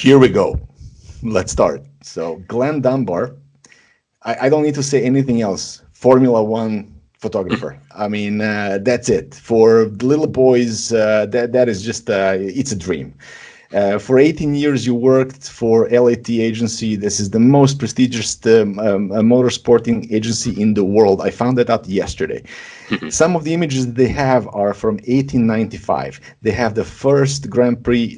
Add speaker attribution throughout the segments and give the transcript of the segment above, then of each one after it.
Speaker 1: Here we go. Let's start. So Glenn Dunbar, I don't need to say anything else. Formula One photographer. I mean, that's it. For the little boys, that is just, it's a dream. For 18 years, you worked for LAT agency. This is the most prestigious motorsporting agency in the world. I found that out yesterday. Some of the images they have are from 1895. They have the first Grand Prix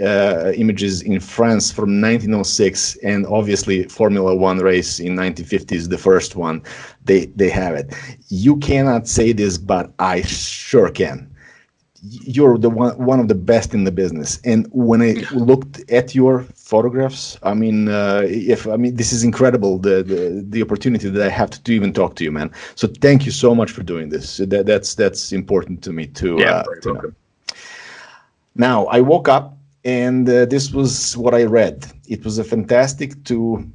Speaker 1: images in France from 1906, and obviously Formula One race in 1950 is the first one. They have it. You cannot say this, but I sure can. You're the one of the best in the business. And when I looked at your photographs, I mean, this is incredible. The opportunity that I have to even talk to you, man. So thank you so much for doing this. That's important to me too. To know. Now I woke up and this was what I read. It was a fantastic to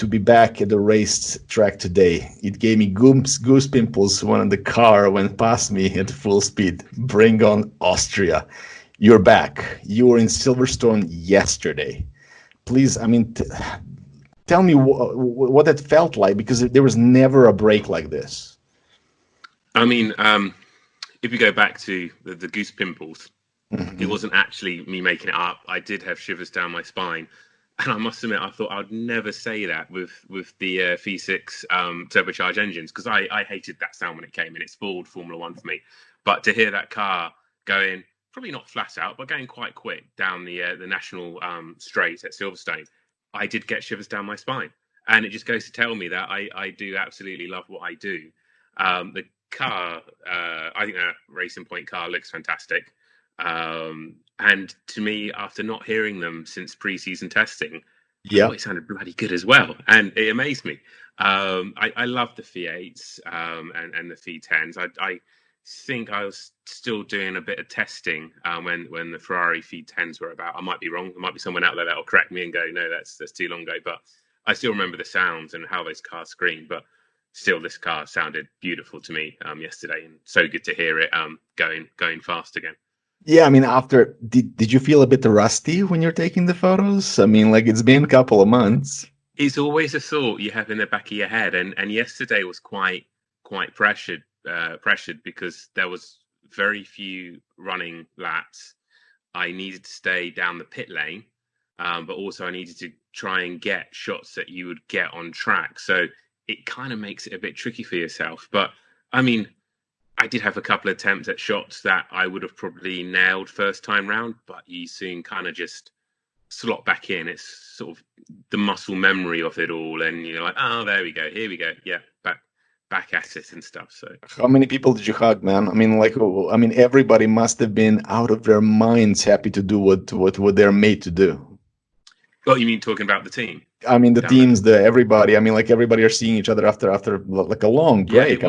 Speaker 1: be back at the race track today. It gave me goose pimples when the car went past me at full speed. Bring on Austria. You're back. You were in Silverstone yesterday. Please, I mean, tell me what that felt like, because there was never a break like this.
Speaker 2: I mean, if you go back to the goose pimples, it wasn't actually me making it up. I did have shivers down my spine. And I must admit, I thought I'd never say that with the V6 turbocharged engines, because I hated that sound when it came in. It spoiled Formula One for me. But to hear that car going, probably not flat out, but going quite quick down the national straight at Silverstone, I did get shivers down my spine. And it just goes to tell me that I do absolutely love what I do. The car, I think that Racing Point car looks fantastic. And to me, after not hearing them since pre-season testing, it sounded bloody good as well. And it amazed me. I love the V8s and the V10s. I think I was still doing a bit of testing when the Ferrari V10s were about. I might be wrong. There might be someone out there that will correct me and go, no, that's too long ago. But I still remember the sounds and how those cars screamed. But still, this car sounded beautiful to me yesterday, and so good to hear it going fast again.
Speaker 1: Yeah, I mean, after, did you feel a bit rusty when you're taking the photos? I mean, like, it's been a couple of months.
Speaker 2: It's always a thought you have in the back of your head, and yesterday was quite pressured because there was very few running laps. I needed to stay down the pit lane, but also I needed to try and get shots that you would get on track. So it kind of makes it a bit tricky for yourself. But I mean, I did have a couple of attempts at shots that I would have probably nailed first time round, but you soon kind of just slot back in. It's sort of the muscle memory of it all, and you're like, oh, there we go, here we go, yeah, back at it and stuff. So,
Speaker 1: how many people did you hug, man? I mean, everybody must have been out of their minds, happy to do what they're made to do.
Speaker 2: Well, you mean talking about the team?
Speaker 1: I mean, the teams, everybody. I mean, like, everybody are seeing each other after like a long break.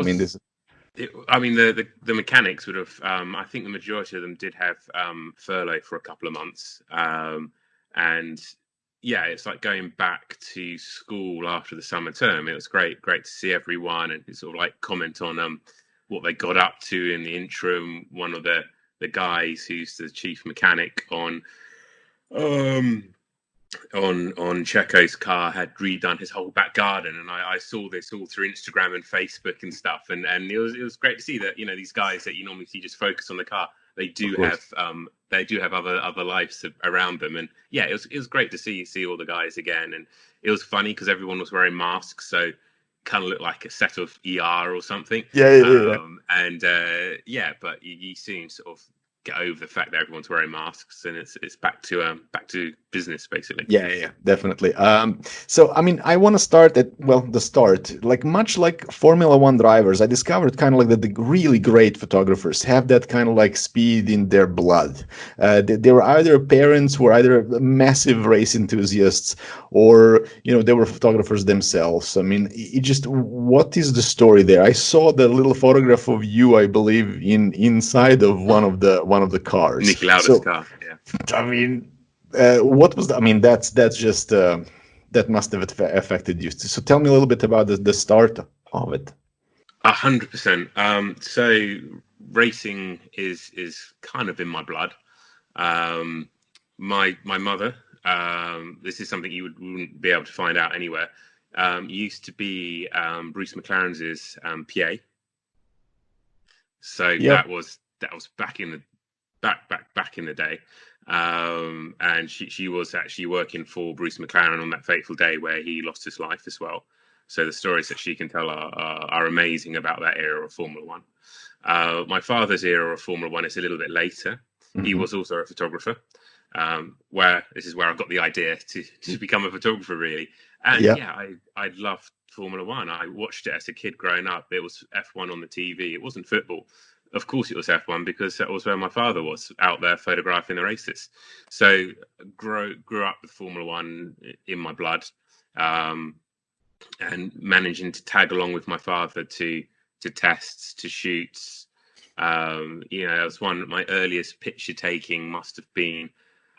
Speaker 2: The mechanics would have. I think the majority of them did have furlough for a couple of months, and yeah, it's like going back to school after the summer term. It was great to see everyone and sort of like comment on what they got up to in the interim. One of the guys who's the chief mechanic on Checo's car had redone his whole back garden, and I saw this all through Instagram and Facebook and stuff, and it was great to see that, you know, these guys that you normally see just focus on the car, they do have other lives around them. And yeah, it was great to see all the guys again. And it was funny because everyone was wearing masks, so kind of looked like a set of ER or something. But you soon sort of get over the fact that everyone's wearing masks, and it's back to business basically.
Speaker 1: Yeah, definitely. So I mean, I want to start at the start. Like, much like Formula One drivers, I discovered kind of like that the really great photographers have that kind of like speed in their blood. They were either parents who were either massive race enthusiasts, or they were photographers themselves. I mean, what is the story there? I saw the little photograph of you, I believe, inside of one of the cars.
Speaker 2: Nikola's car. Yeah.
Speaker 1: I mean, what was? I mean, that's just that must have affected you. So tell me a little bit about the start of it.
Speaker 2: 100%. So racing is kind of in my blood. My mother this is something you wouldn't be able to find out anywhere. Used to be Bruce McLaren's PA. So that was back in the day. And she was actually working for Bruce McLaren on that fateful day where he lost his life as well. So the stories that she can tell are amazing about that era of Formula One. My father's era of Formula One is a little bit later. Mm-hmm. He was also a photographer, where this is where I got the idea to become a photographer, really. And I loved Formula One. I watched it as a kid growing up. It was F1 on the TV. It wasn't football. Of course it was F1 because that was where my father was, out there photographing the races. So grew up with Formula One in my blood, and managing to tag along with my father to tests, to shoots. That was my earliest picture taking must have been,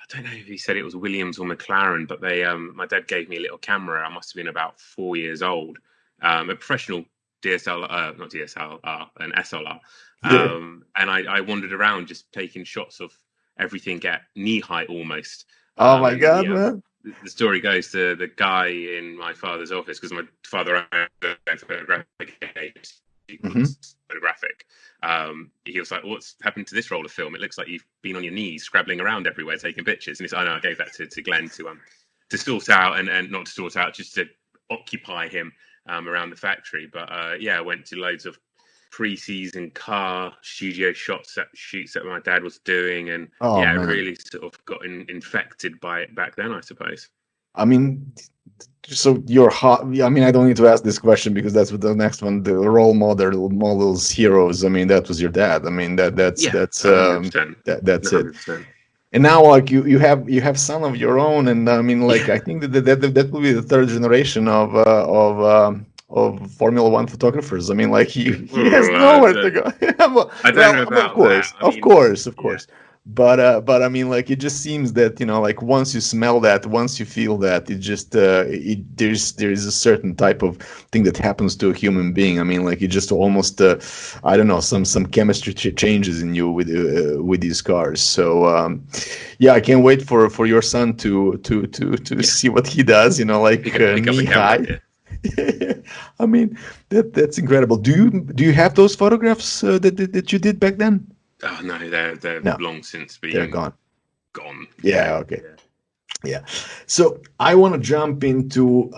Speaker 2: I don't know if he said it was Williams or McLaren, but my dad gave me a little camera. I must have been about 4 years old, a professional DSLR, not DSLR, an SLR. And I wandered around just taking shots of everything at knee height almost.
Speaker 1: Oh my God, man.
Speaker 2: The story goes to the guy in my father's office, because my father owned a photographic agency. Photographic. He was like, "What's happened to this roll of film? It looks like you've been on your knees scrabbling around everywhere taking pictures." And he said, I gave that to Glenn to sort out and not to sort out, just to occupy him around the factory. But I went to loads of pre-season car studio shoots that my dad was doing, and really sort of got infected by it back then, I suppose.
Speaker 1: I mean, so you're hot. I mean, I don't need to ask this question because that's what the next one, the role models, heroes. I mean, that was your dad. I mean, that's
Speaker 2: 100%.
Speaker 1: it. And now, like you have son of your own, and I mean, like I think that will be the third generation of Formula One photographers. I mean, like he has nowhere to go.
Speaker 2: I don't know about
Speaker 1: of course. But I mean, like it just seems that like once you smell that, once you feel that, it just there is a certain type of thing that happens to a human being. I mean, like it just almost I don't know, some chemistry changes in you with these cars. So I can't wait for your son to see what he does. Like knee high. I mean, that's incredible. Do you have those photographs that you did back then?
Speaker 2: Oh no, they're long since been.
Speaker 1: They're gone.
Speaker 2: Yeah.
Speaker 1: Okay. Yeah. So I want to jump into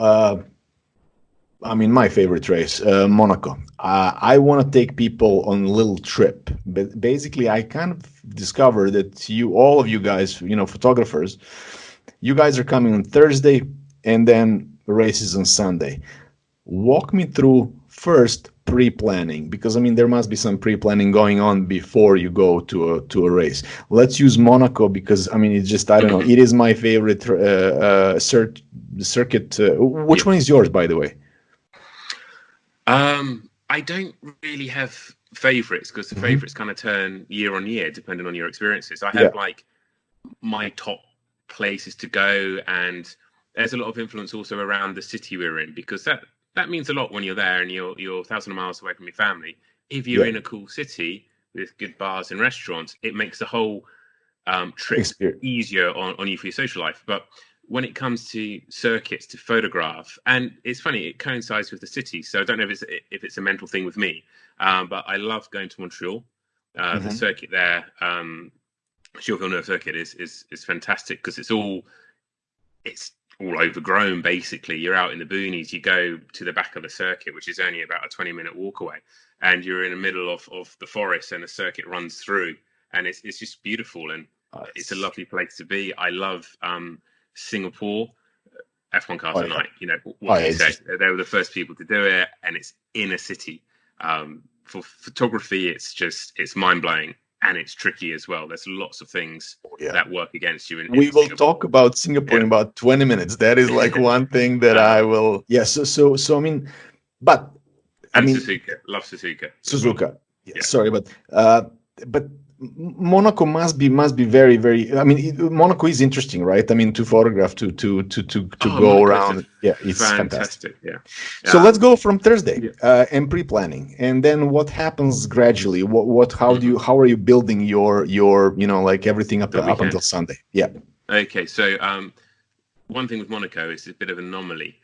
Speaker 1: my favorite race, Monaco. I want to take people on a little trip. But basically, I kind of discovered that all of you guys, photographers, you guys are coming on Thursday, and then races on Sunday. Walk me through first pre-planning, because I mean there must be some pre-planning going on before you go to a race. Let's use Monaco because I mean it's just I don't know. It is my favorite circuit. Which one is yours, by the way?
Speaker 2: I don't really have favorites because the favorites kind of turn year on year depending on your experiences. I have like my top places to go, and there's a lot of influence also around the city we're in, because that means a lot when you're there and you're 1,000 miles away from your family. If you're in a cool city with good bars and restaurants, it makes the whole trip easier on you for your social life. But when it comes to circuits to photograph, and it's funny, it coincides with the city. So I don't know if it's a mental thing with me, but I love going to Montreal. The circuit there, Villeneuve circuit is fantastic because it's all overgrown, basically. You're out in the boonies, you go to the back of the circuit, which is only about a 20-minute walk away, and you're in the middle of the forest and the circuit runs through, and it's just beautiful, and it's a lovely place to be. I love Singapore. F1 cars at night, what can you say? They were the first people to do it, and it's in a city. For photography, it's mind-blowing. And it's tricky as well. There's lots of things that work against you.
Speaker 1: We will talk about Singapore in about 20 minutes. That is like one thing that I will. Yes. So I mean, but I mean,
Speaker 2: Suzuka. Love Suzuka.
Speaker 1: Suzuka. Yeah. Sorry, but Monaco must be very, very. I mean, Monaco is interesting, right? I mean, to photograph, to go around. It's fantastic.
Speaker 2: Yeah.
Speaker 1: So let's go from Thursday and pre-planning, and then what happens gradually. How are you building your like everything up until Sunday? Yeah.
Speaker 2: Okay, so one thing with Monaco is a bit of an anomaly.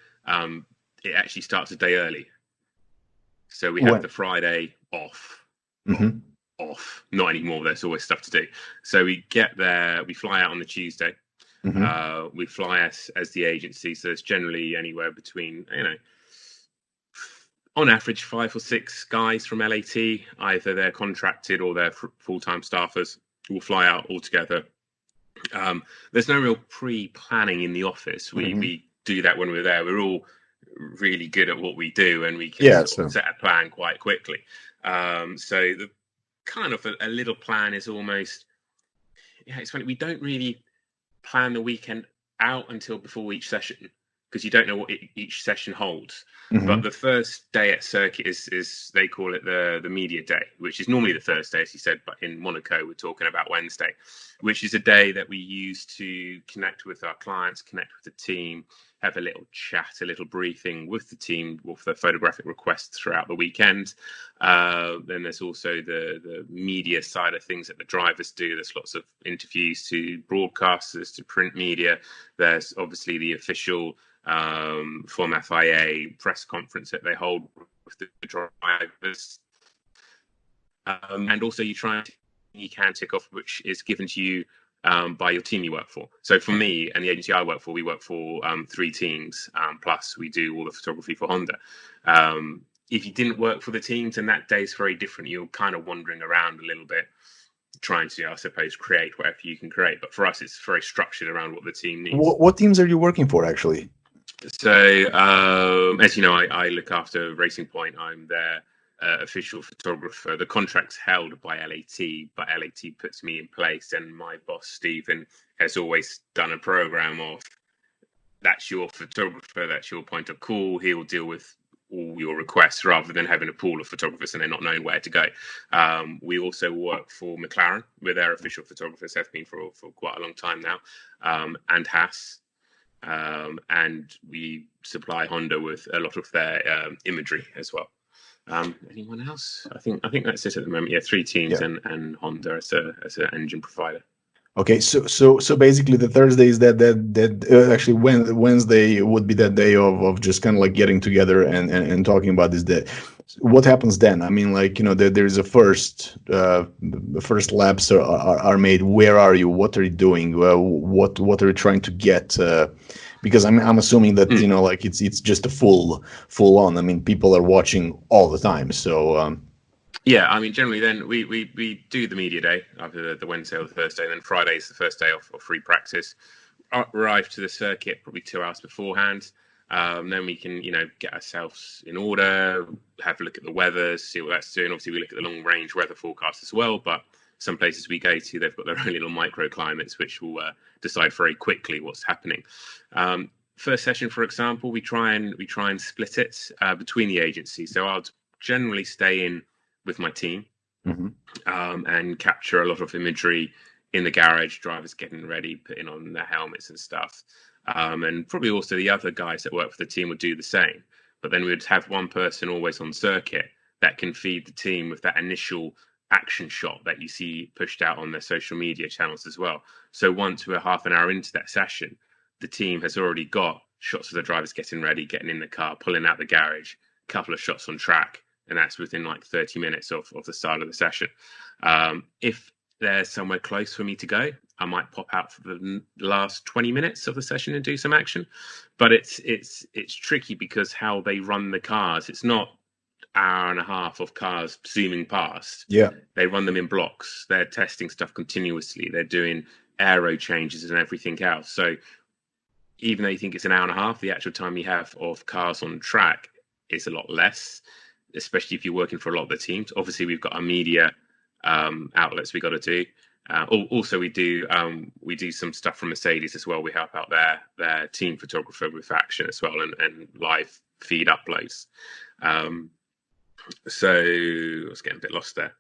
Speaker 2: It actually starts a day early. So we have the Friday off.
Speaker 1: Mm-hmm.
Speaker 2: Off. Not anymore. There's always stuff to do. So we get there. We fly out on the Tuesday.
Speaker 1: Mm-hmm.
Speaker 2: We fly as the agency. So it's generally anywhere between, on average, 5 or 6 guys from LAT. Either they're contracted or they're full-time staffers who will fly out all together. There's no real pre-planning in the office. We do that when we're there. We're all really good at what we do, and we can set a plan quite quickly. So the kind of a little plan is almost, it's funny, we don't really plan the weekend out until before each session, because you don't know what each session holds. But the first day at circuit is they call it the media day, which is normally the Thursday, as you said, but in Monaco we're talking about Wednesday, which is a day that we use to connect with our clients, connect with the team, have a little chat, a little briefing with the team with the photographic requests throughout the weekend. Then there's also the media side of things that the drivers do. There's lots of interviews to broadcasters, to print media. There's obviously the official Form FIA press conference that they hold with the drivers. And also you can tick off which is given to you by your team you work for. So for me and the agency I work for, we work for 3 teams, plus we do all the photography for Honda. If you didn't work for the teams, and that day's very different, you're kind of wandering around a little bit, trying to, I suppose, create whatever you can create. But for us, it's very structured around what the team needs.
Speaker 1: What teams are you working for, actually?
Speaker 2: So, as you know, I look after Racing Point. I'm their official photographer. The contract's held by LAT, but LAT puts me in place, and my boss, Stephen, has always done a program of, that's your photographer, that's your point of call. He'll deal with all your requests rather than having a pool of photographers and they're not knowing where to go. We also work for McLaren. We're their official photographers, have been for quite a long time now, and Haas. And we supply Honda with a lot of their imagery as well. Anyone else? I think that's it at the moment. Yeah, 3 teams and Honda as an engine provider.
Speaker 1: Okay, so basically the Thursday is that actually Wednesday would be that day of just kind of like getting together and talking about this day. What happens then? I mean, like, there's a first laps are made. Where are you? What are you doing? What are you trying to get? Because I'm assuming that like it's just a full on. I mean, people are watching all the time. So
Speaker 2: yeah, I mean, generally then we do the media day, either the Wednesday or the Thursday. And then Friday is the first day of free practice. Arrive to the circuit probably 2 hours beforehand. Then we can, get ourselves in order, have a look at the weather, see what that's doing. Obviously, we look at the long range weather forecast as well. But some places we go to, they've got their own little microclimates, which will decide very quickly what's happening. First session, for example, we try and split it between the agencies. So I'll generally stay in with my team and capture a lot of imagery in the garage, drivers getting ready, putting on their helmets and stuff. And probably also the other guys that work for the team would do the same. But then we'd have one person always on circuit that can feed the team with that initial action shot that you see pushed out on their social media channels as well. So once we're half an hour into that session, the team has already got shots of the drivers getting ready, getting in the car, pulling out the garage, a couple of shots on track, and that's within like 30 minutes of the start of the session. If there's somewhere close for me to go, I might pop out for the last 20 minutes of the session and do some action. But it's tricky because how they run the cars, it's not hour and a half of cars zooming past.
Speaker 1: Yeah,
Speaker 2: they run them in blocks. They're testing stuff continuously. They're doing aero changes and everything else. So even though you think it's an hour and a half, the actual time you have of cars on track is a lot less, especially if you're working for a lot of the teams. Obviously, we've got our media outlets we got to do. Also, we do some stuff from Mercedes as well. We help out their team photographer with action as well and live feed uploads. So I was getting a bit lost there.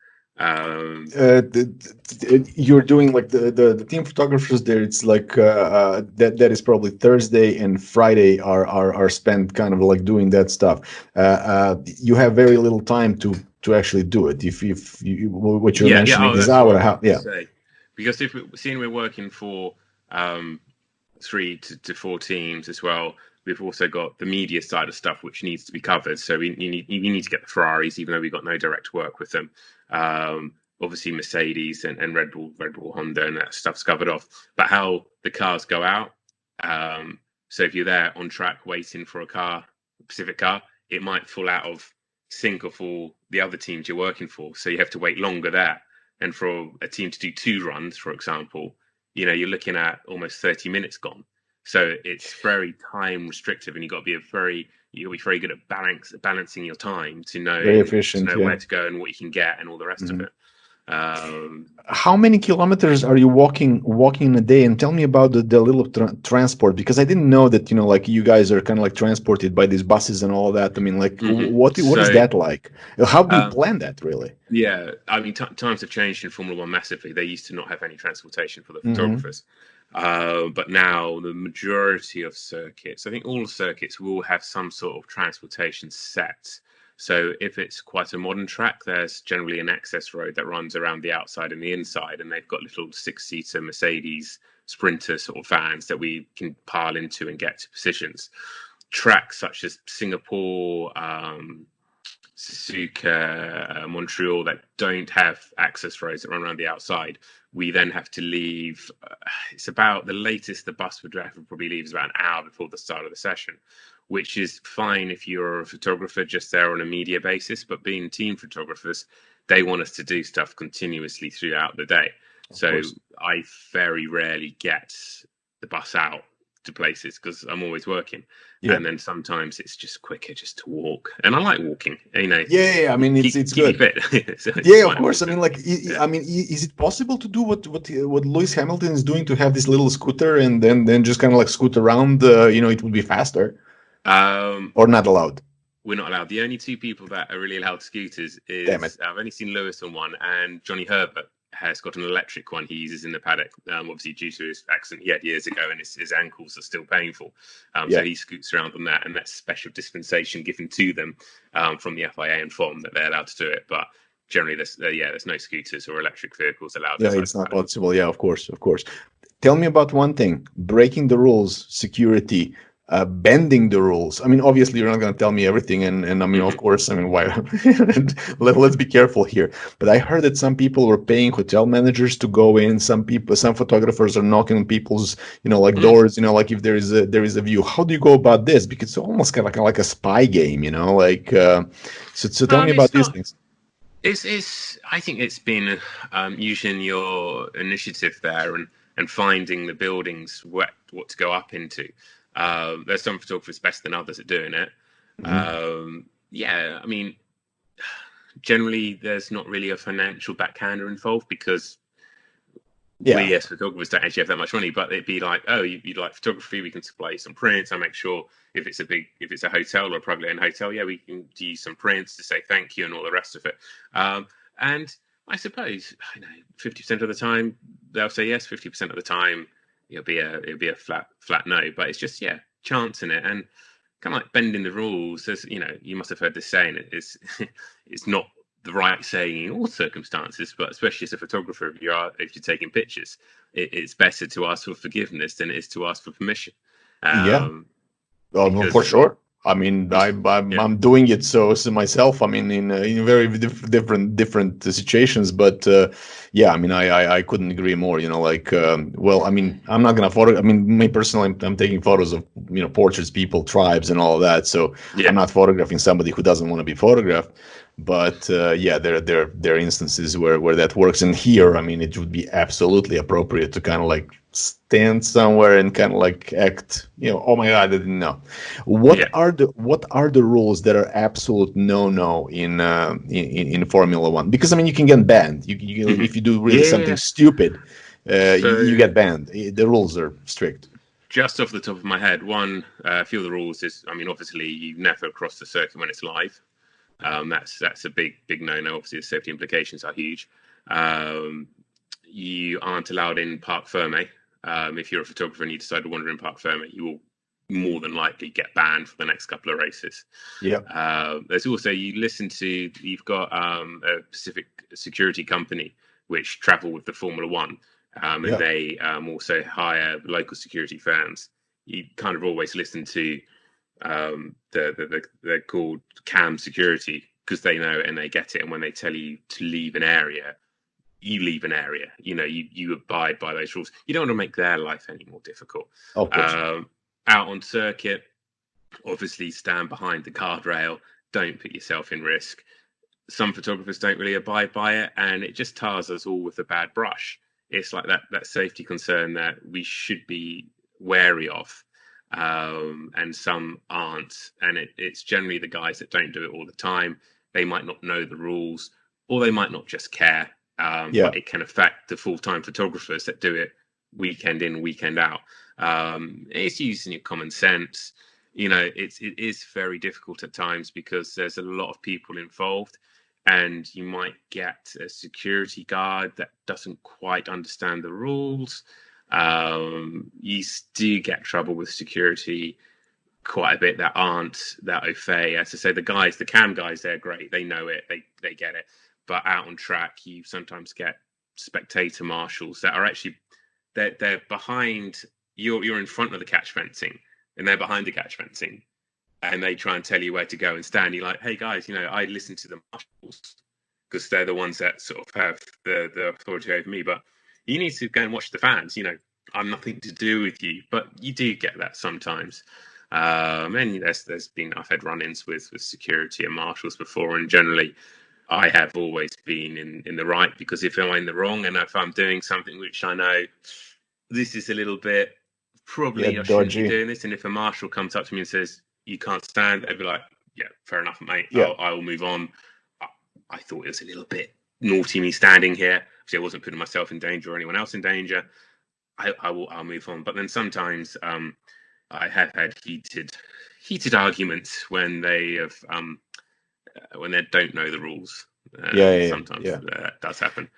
Speaker 1: You're doing like the team photographers there. It's like that is probably Thursday and Friday are spent kind of like doing that stuff. You have very little time to actually do it. If you, what you're mentioning is hour and a half. Yeah,
Speaker 2: because if we're working for to four teams as well. We've also got the media side of stuff, which needs to be covered. So you need to get the Ferraris, even though we've got no direct work with them. Obviously, Mercedes and Red Bull, Honda, and that stuff's covered off. But how the cars go out. So if you're there on track waiting for a specific car, it might fall out of sync for the other teams you're working for. So you have to wait longer there. And for a team to do 2 runs, for example, you're looking at almost 30 minutes gone. So it's very time restrictive, and you've got to be very good at balancing your time to know,
Speaker 1: very efficient,
Speaker 2: where to go and what you can get and all the rest of it.
Speaker 1: How many kilometers are you walking in a day? And tell me about the little transport, because I didn't know that like you guys are kind of like transported by these buses and all that. I mean, like what is that like? How do you plan that really?
Speaker 2: Yeah, I mean, times have changed in Formula One massively. They used to not have any transportation for the photographers. But now the majority of circuits, I think all circuits, will have some sort of transportation set. So if it's quite a modern track, there's generally an access road that runs around the outside and the inside, and they've got little 6-seater Mercedes Sprinter sort of vans that we can pile into and get to positions. Tracks such as Singapore, Suzuka, Montreal, that don't have access roads that run around the outside, we then have to leave. It's about the latest the bus would probably leave is about an hour before the start of the session, which is fine if you're a photographer just there on a media basis. But being team photographers, they want us to do stuff continuously throughout the day. So I very rarely get the bus out to places because I'm always working. Yeah. And then sometimes it's just quicker just to walk, and I like walking.
Speaker 1: Yeah. I mean, it's good.
Speaker 2: Fit. So
Speaker 1: of course. I mean, like, I mean, is it possible to do what Lewis Hamilton is doing, to have this little scooter and then just kind of like scoot around? It would be faster. Or not allowed?
Speaker 2: We're not allowed. The only 2 people that are really allowed scooters is I've only seen Lewis on one, and Johnny Herbert has got an electric one he uses in the paddock, obviously due to his accident he had years ago, and his ankles are still painful. So he scoots around on that, and that's special dispensation given to them from the FIA and FOM that they're allowed to do it. But generally, there's no scooters or electric vehicles allowed.
Speaker 1: Yeah, it's not possible. Yeah, of course. Tell me about one thing: breaking the rules, security. Bending the rules. I mean, obviously, you're not going to tell me everything, and I mean, of course, I mean, why? Let's be careful here. But I heard that some people were paying hotel managers to go in. Some photographers are knocking on people's, doors. Like if there is a view. How do you go about this? Because it's almost kind of like a spy game, like. So tell me about these things.
Speaker 2: I think it's been using your initiative there and finding the buildings what to go up into. There's some photographers better than others at doing it. I mean, generally there's not really a financial backhander involved because we as photographers don't actually have that much money. But it'd be like, oh, you'd like photography, we can supply you some prints. I make sure if it's a hotel or a privately owned hotel, we can do some prints to say thank you and all the rest of it. And I suppose 50% of the time they'll say yes, 50% of the time it'll be a flat no, but it's just chancing it and kind of like bending the rules. There's, you must have heard this saying. It's not the right saying in all circumstances, but especially as a photographer, if you're taking pictures, it's better to ask for forgiveness than it is to ask for permission.
Speaker 1: For sure. I mean, I'm doing it so myself. I mean, in very different situations, but I mean, I couldn't agree more. I mean, I'm not gonna photo. I mean, me personally, I'm taking photos of portraits, people, tribes, and all of that. So I'm not photographing somebody who doesn't want to be photographed. But there are instances where that works. And here, I mean, it would be absolutely appropriate to kind of like stand somewhere and kind of like act, oh my God, I didn't know. What are the rules that are absolute no in Formula One? Because I mean, you can get banned. If you do really something stupid, you get banned. The rules are strict.
Speaker 2: Just off the top of my head, a few of the rules is, I mean, obviously you never cross the circuit when it's live. That's a big no-no. Obviously, the safety implications are huge. You aren't allowed in Parc Fermé. If you're a photographer and you decide to wander in Parc Fermé, you will more than likely get banned for the next couple of races. There's also, you've got a Pacific security company which travel with the Formula One. and they also hire local security firms. You kind of always listen to they're called cam security because they know it and they get it. And when they tell you to leave an area, you leave an area. You abide by those rules. You don't want to make their life any more difficult.
Speaker 1: Of course.
Speaker 2: Out on circuit, obviously stand behind the guardrail. Don't put yourself in risk. Some photographers don't really abide by it, and it just tars us all with a bad brush. It's like that safety concern that we should be wary of, and some aren't. And it's generally the guys that don't do it all the time. They might not know the rules, or they might not just care. But it can affect the full-time photographers that do it weekend in, weekend out. It's using your common sense. It is very difficult at times because there's a lot of people involved, and you might get a security guard that doesn't quite understand the rules. You do get trouble with security quite a bit that aren't that au fait. As I say, the cam guys, they're great. They know it. They get it. But out on track, you sometimes get spectator marshals that are actually they're behind. You're in front of the catch fencing, and they're behind the catch fencing, and they try and tell you where to go and stand. You're like, hey guys, I listen to the marshals because they're the ones that sort of have the authority over me. But you need to go and watch the fans. I'm nothing to do with you. But you do get that sometimes. And I've had run-ins with security and marshals before, and generally I have always been in the right, because if I'm in the wrong and if I'm doing something which I know this is a little bit probably I shouldn't be doing this, and if a marshal comes up to me and says you can't stand, I'd be like, yeah, fair enough, mate. I will move on. I thought it was a little bit naughty me standing here. Actually, I wasn't putting myself in danger or anyone else in danger. I'll move on. But then sometimes I have had heated arguments when they don't know the rules. Sometimes that does happen.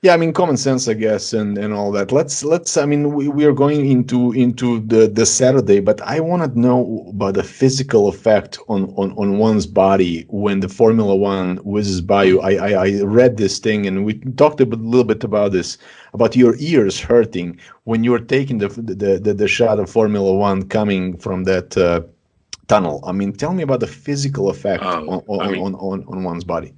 Speaker 1: Yeah, I mean, common sense, I guess, and all that. Let's. I mean, we are going into the Saturday, but I want to know about the physical effect on one's body when the Formula One whizzes by you. I read this thing, and we talked a little bit about this, about your ears hurting when you are taking the shot of Formula One coming from that tunnel. I mean, tell me about the physical effect on one's body.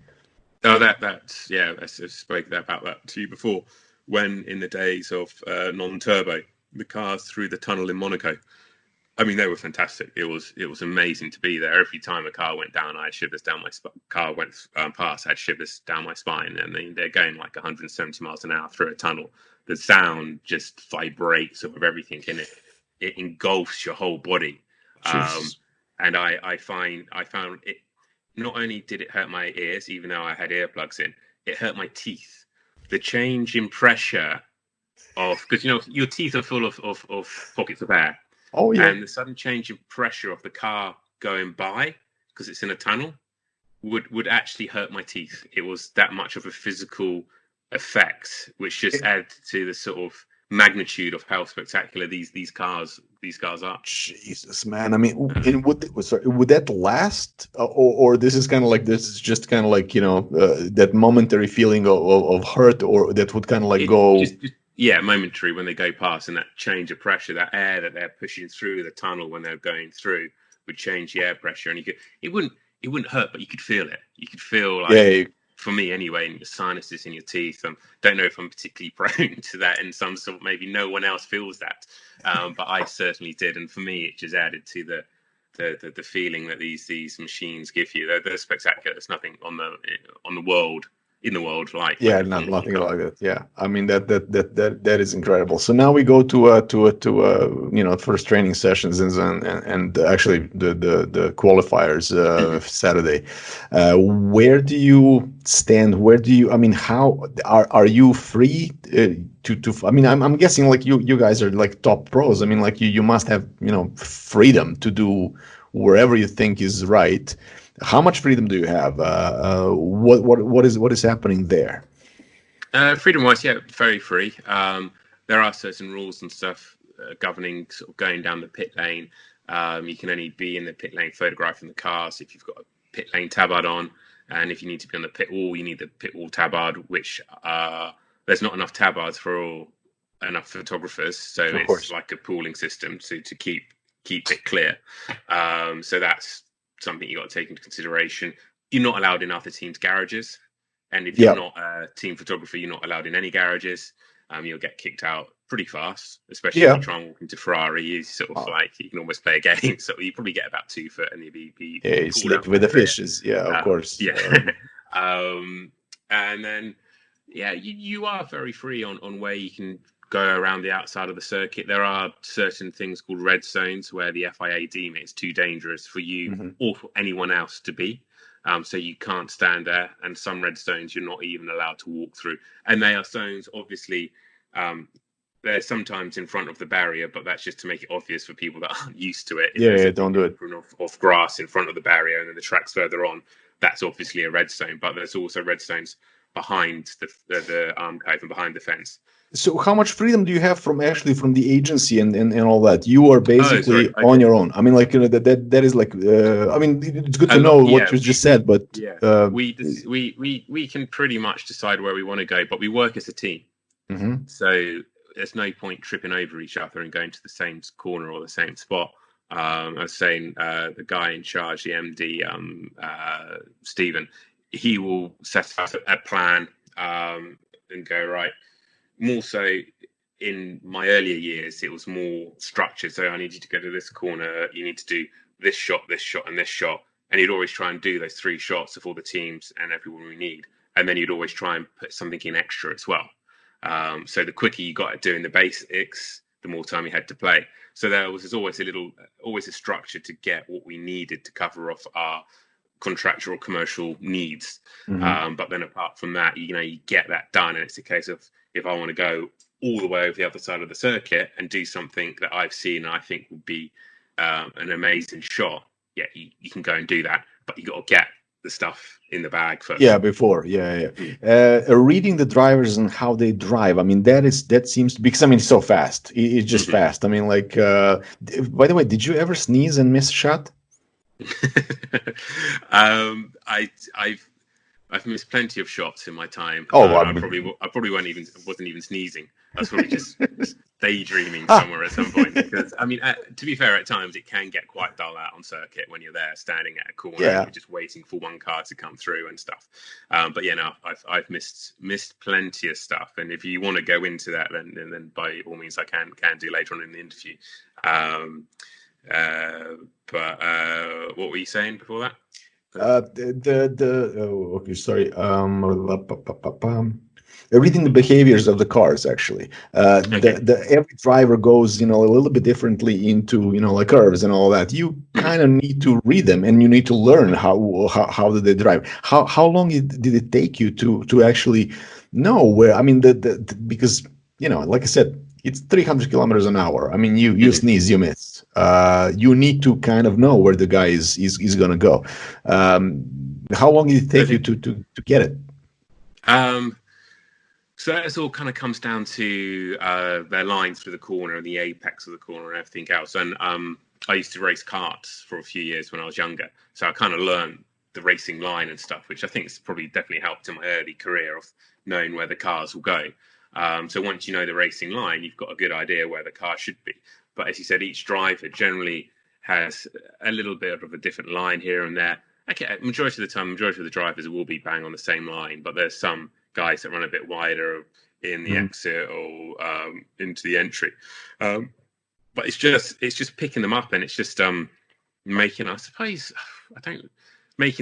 Speaker 2: Oh, that's I spoke about that to you before. When in the days of non-turbo, the cars through the tunnel in Monaco, I mean, they were fantastic. It was amazing to be there. Every time a car went down, I had shivers down my car went past, I had shivers down my spine. And they're going like 170 miles an hour through a tunnel. The sound just vibrates of everything in it. It engulfs your whole body. And I found it. Not only did it hurt my ears, even though I had earplugs in, it hurt my teeth. The change in pressure because your teeth are full of pockets of air.
Speaker 1: Oh yeah.
Speaker 2: And the sudden change in pressure of the car going by, because it's in a tunnel, would actually hurt my teeth. It was that much of a physical effect, which just adds to the sort of magnitude of how spectacular these cars are.
Speaker 1: Jesus, man! I mean, would that last, or this is kind of like just kind of like that momentary feeling of hurt, or that would kind of like go.
Speaker 2: Momentary when they go past, and that change of pressure, that air that they're pushing through the tunnel when they're going through would change the air pressure, and it wouldn't hurt, but you could feel it. You could feel like. For me anyway, in your sinuses in your teeth. Don't know if I'm particularly prone to that in some sort. Maybe no one else feels that, but I certainly did. And for me, it just added to the feeling that these machines give you. They're spectacular. There's nothing in the world like
Speaker 1: nothing like that. Yeah, I mean that is incredible. So now we go to first training sessions and actually the qualifiers Saturday. Where do you stand? I mean, how are you free to? I mean, I'm guessing like you guys are like top pros. I mean, like you must have freedom to do wherever you think is right. How much freedom do you have? What is happening there?
Speaker 2: Freedom-wise, very free. There are certain rules and stuff governing sort of going down the pit lane. You can only be in the pit lane photographing the cars if you've got a pit lane tabard on, and if you need to be on the pit wall, you need the pit wall tabard, which there's not enough tabards for enough photographers, so
Speaker 1: Of
Speaker 2: it's
Speaker 1: course.
Speaker 2: like a pooling system to keep it clear. So that's something you got to take into consideration. You're not allowed in other teams' garages, and if you're
Speaker 1: Yeah.
Speaker 2: not a team photographer, you're not allowed in any garages. You'll get kicked out pretty fast, especially if
Speaker 1: Yeah.
Speaker 2: you try and walk into Ferrari. You sort of
Speaker 1: Uh,
Speaker 2: like you can almost play a game, so you probably get about 2 foot and you'll
Speaker 1: yeah,
Speaker 2: be
Speaker 1: it's
Speaker 2: pulled
Speaker 1: like
Speaker 2: out
Speaker 1: with
Speaker 2: by
Speaker 1: the
Speaker 2: a bit.
Speaker 1: fishes. Yeah, of course.
Speaker 2: Yeah. And then yeah, you are very free on where you can go around the outside of the circuit. There are certain things called red zones where the FIA deem it's too dangerous for you or for anyone else to be. So you can't stand there. And some red zones you're not even allowed to walk through. And they are zones, obviously, they're sometimes in front of the barrier, but that's just to make it obvious for people that aren't used to it. If
Speaker 1: Yeah,
Speaker 2: there's
Speaker 1: yeah,
Speaker 2: a big
Speaker 1: don't do it.
Speaker 2: apron of grass in front of the barrier and then the track's further on, that's obviously a red zone. But there's also red zones behind the archive and behind the fence.
Speaker 1: So how much freedom do you have from the agency and all that? You are
Speaker 2: Oh, sorry.
Speaker 1: basically on
Speaker 2: Okay.
Speaker 1: your own. I mean, like, that is like, I mean, it's good
Speaker 2: A
Speaker 1: to
Speaker 2: lot.
Speaker 1: know
Speaker 2: Yeah.
Speaker 1: what you just said, but
Speaker 2: Yeah.
Speaker 1: uh,
Speaker 2: We can pretty much decide where we want to go, but we work as a team.
Speaker 1: mhm.
Speaker 2: So there's no point tripping over each other and going to the same corner or the same spot. I was saying the guy in charge, the MD, Stephen, he will set up a plan and go, right. More so in my earlier years, it was more structured. So I need you to go to this corner. You need to do this shot, and this shot. And you'd always try and do those 3 shots of all the teams and everyone we need. And then you'd always try and put something in extra as well. So the quicker you got at doing the basics, the more time you had to play. So there was always a structure to get what we needed to cover off our contractual commercial needs. But then apart from that, you get that done. And it's a case of, if I want to go all the way over the other side of the circuit and do something that I've seen and I think would be an amazing shot, yeah, you can go and do that. But you got to get the stuff in the bag first.
Speaker 1: Yeah, before, yeah. Reading the drivers and how they drive. I mean, that seems to, because I mean, it's so fast. It's just fast. I mean, like, by the way, did you ever sneeze and miss a shot?
Speaker 2: I've missed plenty of shots in my time.
Speaker 1: Oh,
Speaker 2: I probably wasn't even sneezing. I was probably just daydreaming somewhere at some point. Because I mean, to be fair, at times it can get quite dull out on circuit when you're there standing at a corner and you're just waiting for one car to come through and stuff. But yeah, no, I've missed plenty of stuff. And if you want to go into that, then by all means, I can do later on in the interview. But what were you saying before that?
Speaker 1: Okay, sorry. Reading the behaviors of the cars, actually. Every driver goes, a little bit differently into, like curves and all that. You kind of need to read them, and you need to learn how do they drive. How long did it take you to actually know where? I mean, because like I said, it's 300 kilometers an hour. I mean, you sneeze, you miss. You need to kind of know where the guy is gonna go. How long did it take you to get it?
Speaker 2: So that all kind of comes down to their lines through the corner and the apex of the corner and everything else. And I used to race karts for a few years when I was younger, so I kind of learned the racing line and stuff, which I think has probably definitely helped in my early career of knowing where the cars will go. So once you know the racing line, you've got a good idea where the car should be. But as you said, each driver generally has a little bit of a different line here and there. Okay, majority of the drivers will be bang on the same line, but there's some guys that run a bit wider in the exit or into the entry. But it's just picking them up, and it's just making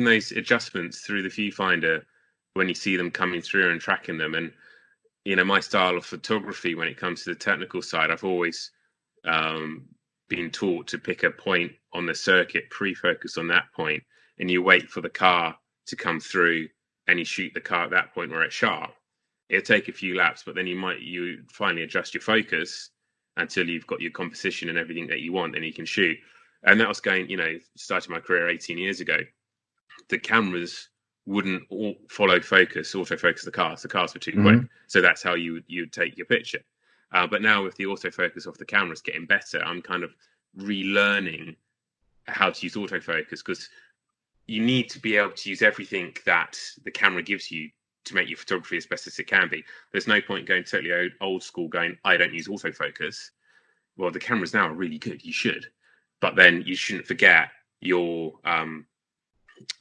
Speaker 2: those adjustments through the viewfinder when you see them coming through and tracking them. And my style of photography when it comes to the technical side, I've always been taught to pick a point on the circuit, pre-focus on that point, and you wait for the car to come through and you shoot the car at that point where it's sharp. It'll take a few laps, but then you finally adjust your focus until you've got your composition and everything that you want, and you can shoot. And that was starting my career 18 years ago. The cameras wouldn't autofocus the cars. The cars were too quick. So that's how you'd take your picture. But now with the autofocus of the cameras getting better, I'm kind of relearning how to use autofocus, because you need to be able to use everything that the camera gives you to make your photography as best as it can be. There's no point going totally old school, going, I don't use autofocus. Well, the cameras now are really good. You should, but then you shouldn't forget your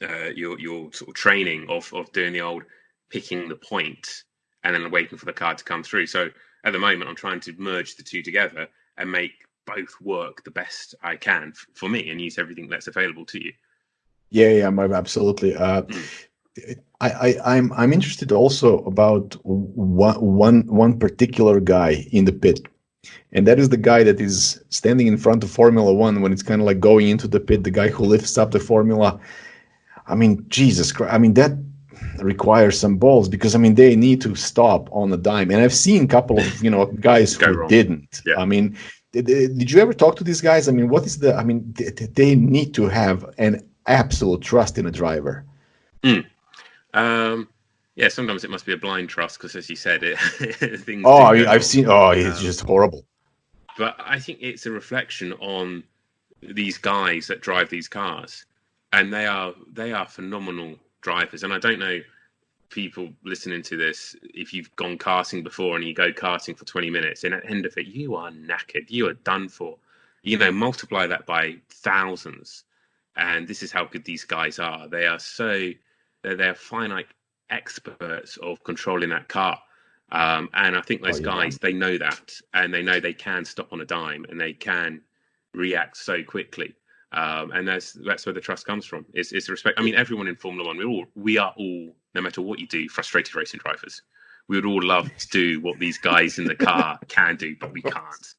Speaker 2: sort of training of doing the old picking the point and then waiting for the card to come through. So at the moment, I'm trying to merge the two together and make both work the best I can for me and use everything that's available to you.
Speaker 1: Yeah, absolutely. I'm interested also about one particular guy in the pit, and that is the guy that is standing in front of Formula One when it's kind of like going into the pit. The guy who lifts up the formula. I mean, Jesus Christ! I mean, that requires some balls, because I mean they need to stop on a dime. And I've seen a couple of guys who
Speaker 2: wrong.
Speaker 1: didn't.
Speaker 2: Yeah.
Speaker 1: I mean, did you ever talk to these guys? I mean, what is the? I mean, they need to have an absolute trust in a driver.
Speaker 2: Yeah, sometimes it must be a blind trust, because as you said, things.
Speaker 1: Oh, I've seen. Oh, it's just horrible.
Speaker 2: But I think it's a reflection on these guys that drive these cars, and they are phenomenal drivers. And I don't know, people listening to this, if you've gone karting before and you go karting for 20 minutes, and at the end of it, you are knackered. You are done for. Multiply that by thousands, and this is how good these guys are. They are they're finite experts of controlling that car. And I think those guys, they know that, and they know they can stop on a dime, and they can react so quickly. And that's where the trust comes from. Is respect. I mean, everyone in Formula One, we are all, no matter what you do, frustrated racing drivers. We would all love to do what these guys in the car can do, but we can't.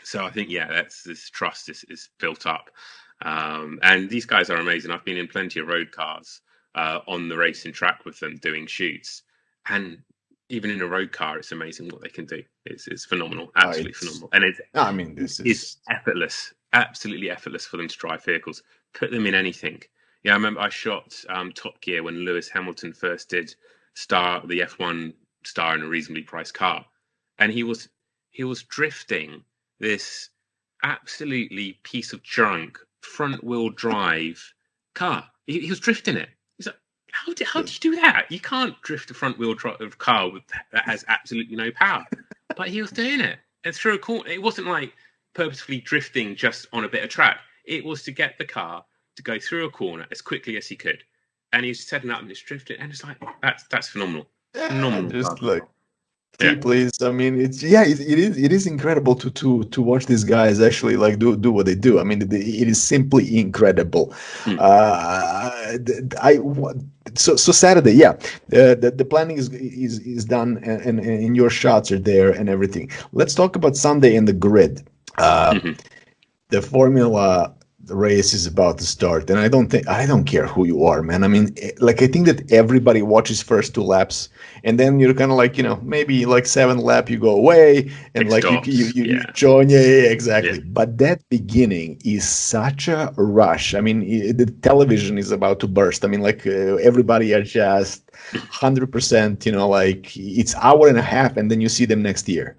Speaker 2: So I think, this trust is built up. And these guys are amazing. I've been in plenty of road cars on the racing track with them doing shoots, and even in a road car, it's amazing what they can do. It's phenomenal, absolutely phenomenal. And this is effortless, absolutely effortless for them to drive vehicles. Put them in anything. Yeah, I remember I shot Top Gear when Lewis Hamilton first did the F1 star in a reasonably priced car, and he was drifting this absolutely piece of junk front wheel drive car. He was drifting it. He's like, how do you do that? You can't drift a front wheel drive car that has absolutely no power. But he was doing it. And through a corner, it wasn't like purposefully drifting just on a bit of track. It was to get the car to go through a corner as quickly as he could. And he was setting up and just drifting. And it's like, that's phenomenal. Phenomenal.
Speaker 1: Just like, please. I mean, it is incredible to watch these guys actually like do what they do. I mean, it is simply incredible. So Saturday, the planning is done, and your shots are there and everything. Let's talk about Sunday and the grid. The Formula race is about to start, and I don't care who you are, man. I mean, I think that everybody watches first 2 laps, and then you're kind of like, maybe like 7th lap you go away, and you join. Exactly. But that beginning is such a rush. I mean, the television is about to burst. I mean, everybody are just 100%. It's hour and a half, and then you see them next year.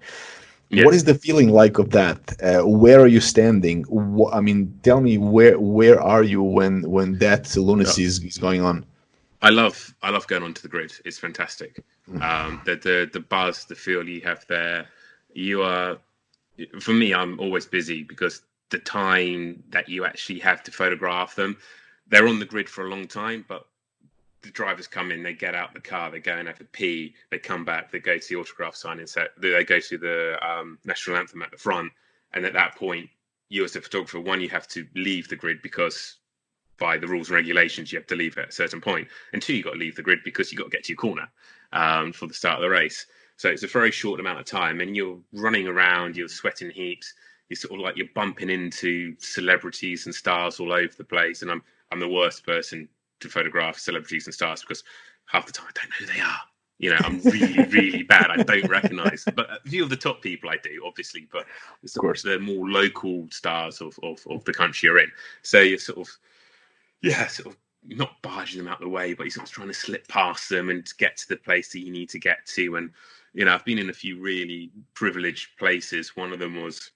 Speaker 1: Yes. What is the feeling like of that? Where are you standing? I mean, tell me where are you when that lunacy is going on?
Speaker 2: I love going onto the grid. It's fantastic. The buzz, the feel you have there. You are, for me, I'm always busy because the time that you actually have to photograph them, they're on the grid for a long time, but the drivers come in, they get out the car, they go and have a pee, they come back, they go to the autograph signing set, they go to the national anthem at the front, and at that point, you as the photographer, one, you have to leave the grid because by the rules and regulations, you have to leave at a certain point, and 2, you got to leave the grid because you got to get to your corner for the start of the race. So it's a very short amount of time, and you're running around, you're sweating heaps, you're sort of you're bumping into celebrities and stars all over the place, and I'm the worst person to photograph celebrities and stars because half the time I don't know who they are. I'm really, really bad. I don't recognize them. But a few of the top people I do, obviously, but of course they're more local stars of the country you're in. So you're sort of not barging them out of the way, but you're sort of trying to slip past them and get to the place that you need to get to. And, I've been in a few really privileged places. One of them was,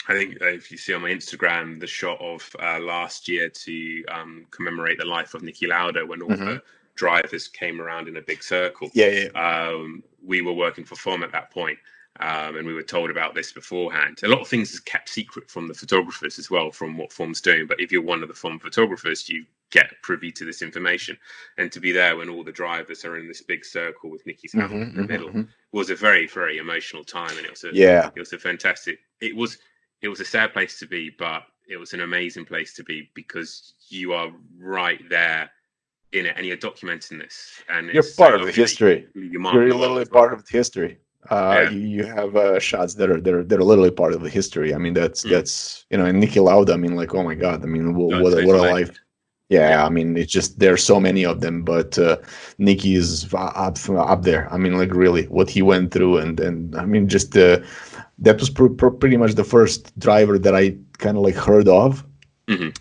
Speaker 2: I think if you see on my Instagram, the shot of last year to commemorate the life of Niki Lauda when all the drivers came around in a big circle. We were working for FOM at that point, and we were told about this beforehand. A lot of things is kept secret from the photographers as well, from what FOM's doing. But if you're one of the FOM photographers, you get privy to this information. And to be there when all the drivers are in this big circle with Nicky's helmet in the middle was a very, very emotional time. And it was a fantastic. It was a sad place to be, but it was an amazing place to be because you are right there in it and you're documenting this. And
Speaker 1: you're part of the history. You're literally part of the history. You have shots that are literally part of the history. I mean, that's and Niki Lauda. I mean, like, oh my God. I mean, what a life. Yeah, I mean, it's just there's so many of them, but Nicky is up there. I mean, like, really, what he went through, and I mean, just that was pretty much the first driver that I kind of like heard of.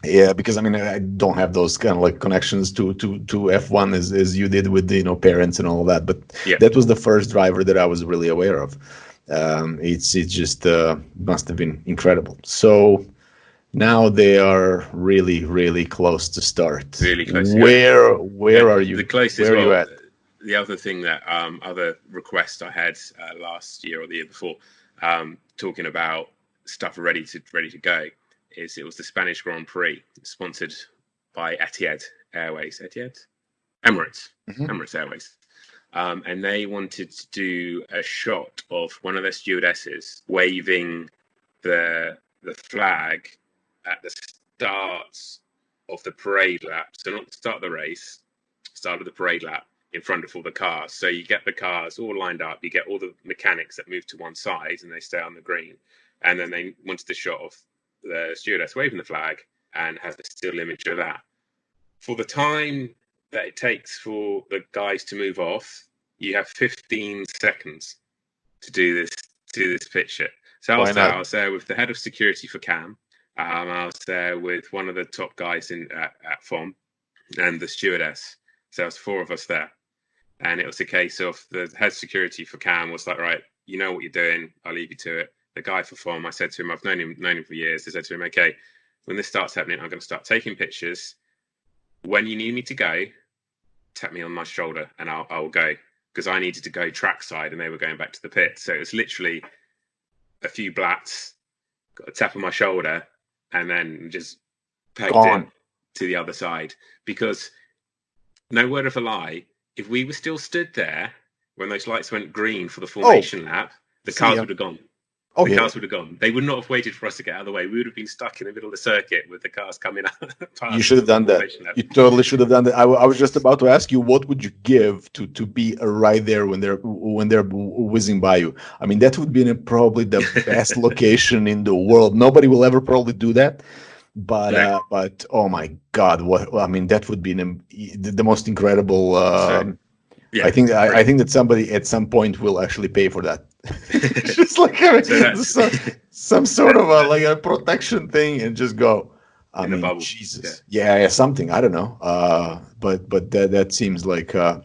Speaker 1: Yeah, because I mean, I don't have those kind of like connections to F1 as you did with the parents and all of that, but that was the first driver that I was really aware of. It's just must have been incredible. So now they are really, really close to start.
Speaker 2: Really close.
Speaker 1: Where are you?
Speaker 2: The closest.
Speaker 1: Where are you at?
Speaker 2: The other thing that other request I had last year or the year before, talking about stuff ready to go, is it was the Spanish Grand Prix, sponsored by Emirates Airways, and they wanted to do a shot of one of their stewardesses waving the flag at the start of the parade lap. So not the start of the race, start of the parade lap in front of all the cars. So you get the cars all lined up, you get all the mechanics that move to one side and they stay on the green. And then they wanted the shot of the stewardess waving the flag and have the still image of that. For the time that it takes for the guys to move off, you have 15 seconds to do this picture. So I was there with the head of security for Cam. I was there with one of the top guys at FOM and the stewardess. So there was 4 of us there. And it was a case of the head security for Cam was like, right, you know what you're doing. I'll leave you to it. The guy for FOM, I said to him, I've known him for years. I said to him, okay, when this starts happening, I'm going to start taking pictures. When you need me to go, tap me on my shoulder and I'll go. Because I needed to go trackside and they were going back to the pit. So it was literally a few blats, got a tap on my shoulder, and then just pegged in to the other side. Because, no word of a lie, if we were still stood there when those lights went green for the formation lap, the cars would have gone. The cars would have gone. They would not have waited for us to get out of the way. We would have been stuck in the middle of the circuit with the cars coming out.
Speaker 1: You should have done that. You totally should have done that. I was just about to ask you, what would you give to be right there when they're whizzing by you? I mean, that would be probably the best location in the world. Nobody will ever probably do that. But oh my God, that would be the most incredible. I think that somebody at some point will actually pay for that. Just like some sort of a protection thing, and just go. I mean, Jesus, yeah, something. I don't know. But that seems like.
Speaker 2: You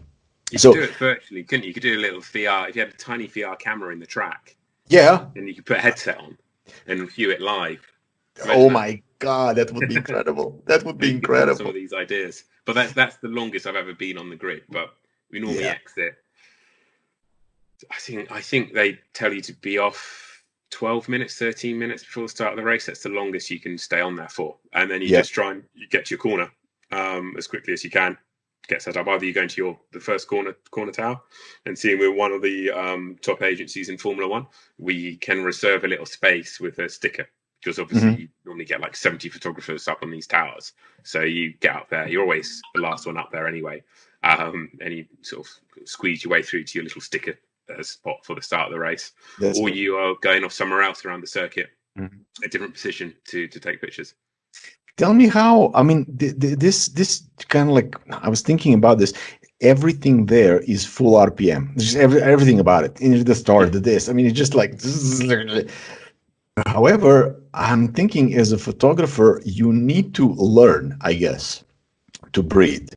Speaker 2: could do it virtually, couldn't you? You could do a little VR if you had a tiny VR camera in the track.
Speaker 1: Yeah,
Speaker 2: and you could put a headset on and view it live.
Speaker 1: Oh my God, that would be incredible. That would be incredible.
Speaker 2: Some of these ideas, but that's the longest I've ever been on the grid. But we normally exit. I think they tell you to be off 12 minutes, 13 minutes before the start of the race. That's the longest you can stay on there for. And then you just try and you get to your corner as quickly as you can. Get set up. Either you go into the first corner tower, and seeing we're one of the top agencies in Formula One, we can reserve a little space with a sticker. Because obviously you normally get like 70 photographers up on these towers. So you get up there. You're always the last one up there anyway. And you sort of squeeze your way through to your little sticker spot for the start of the race. Or you are going off somewhere else around the circuit, a different position to take pictures.
Speaker 1: Tell me how, I mean, this kind of like, I was thinking about this. Everything there is full RPM. Just everything about it. In the start, this. I mean, it's just like... However, I'm thinking as a photographer, you need to learn, I guess, to breathe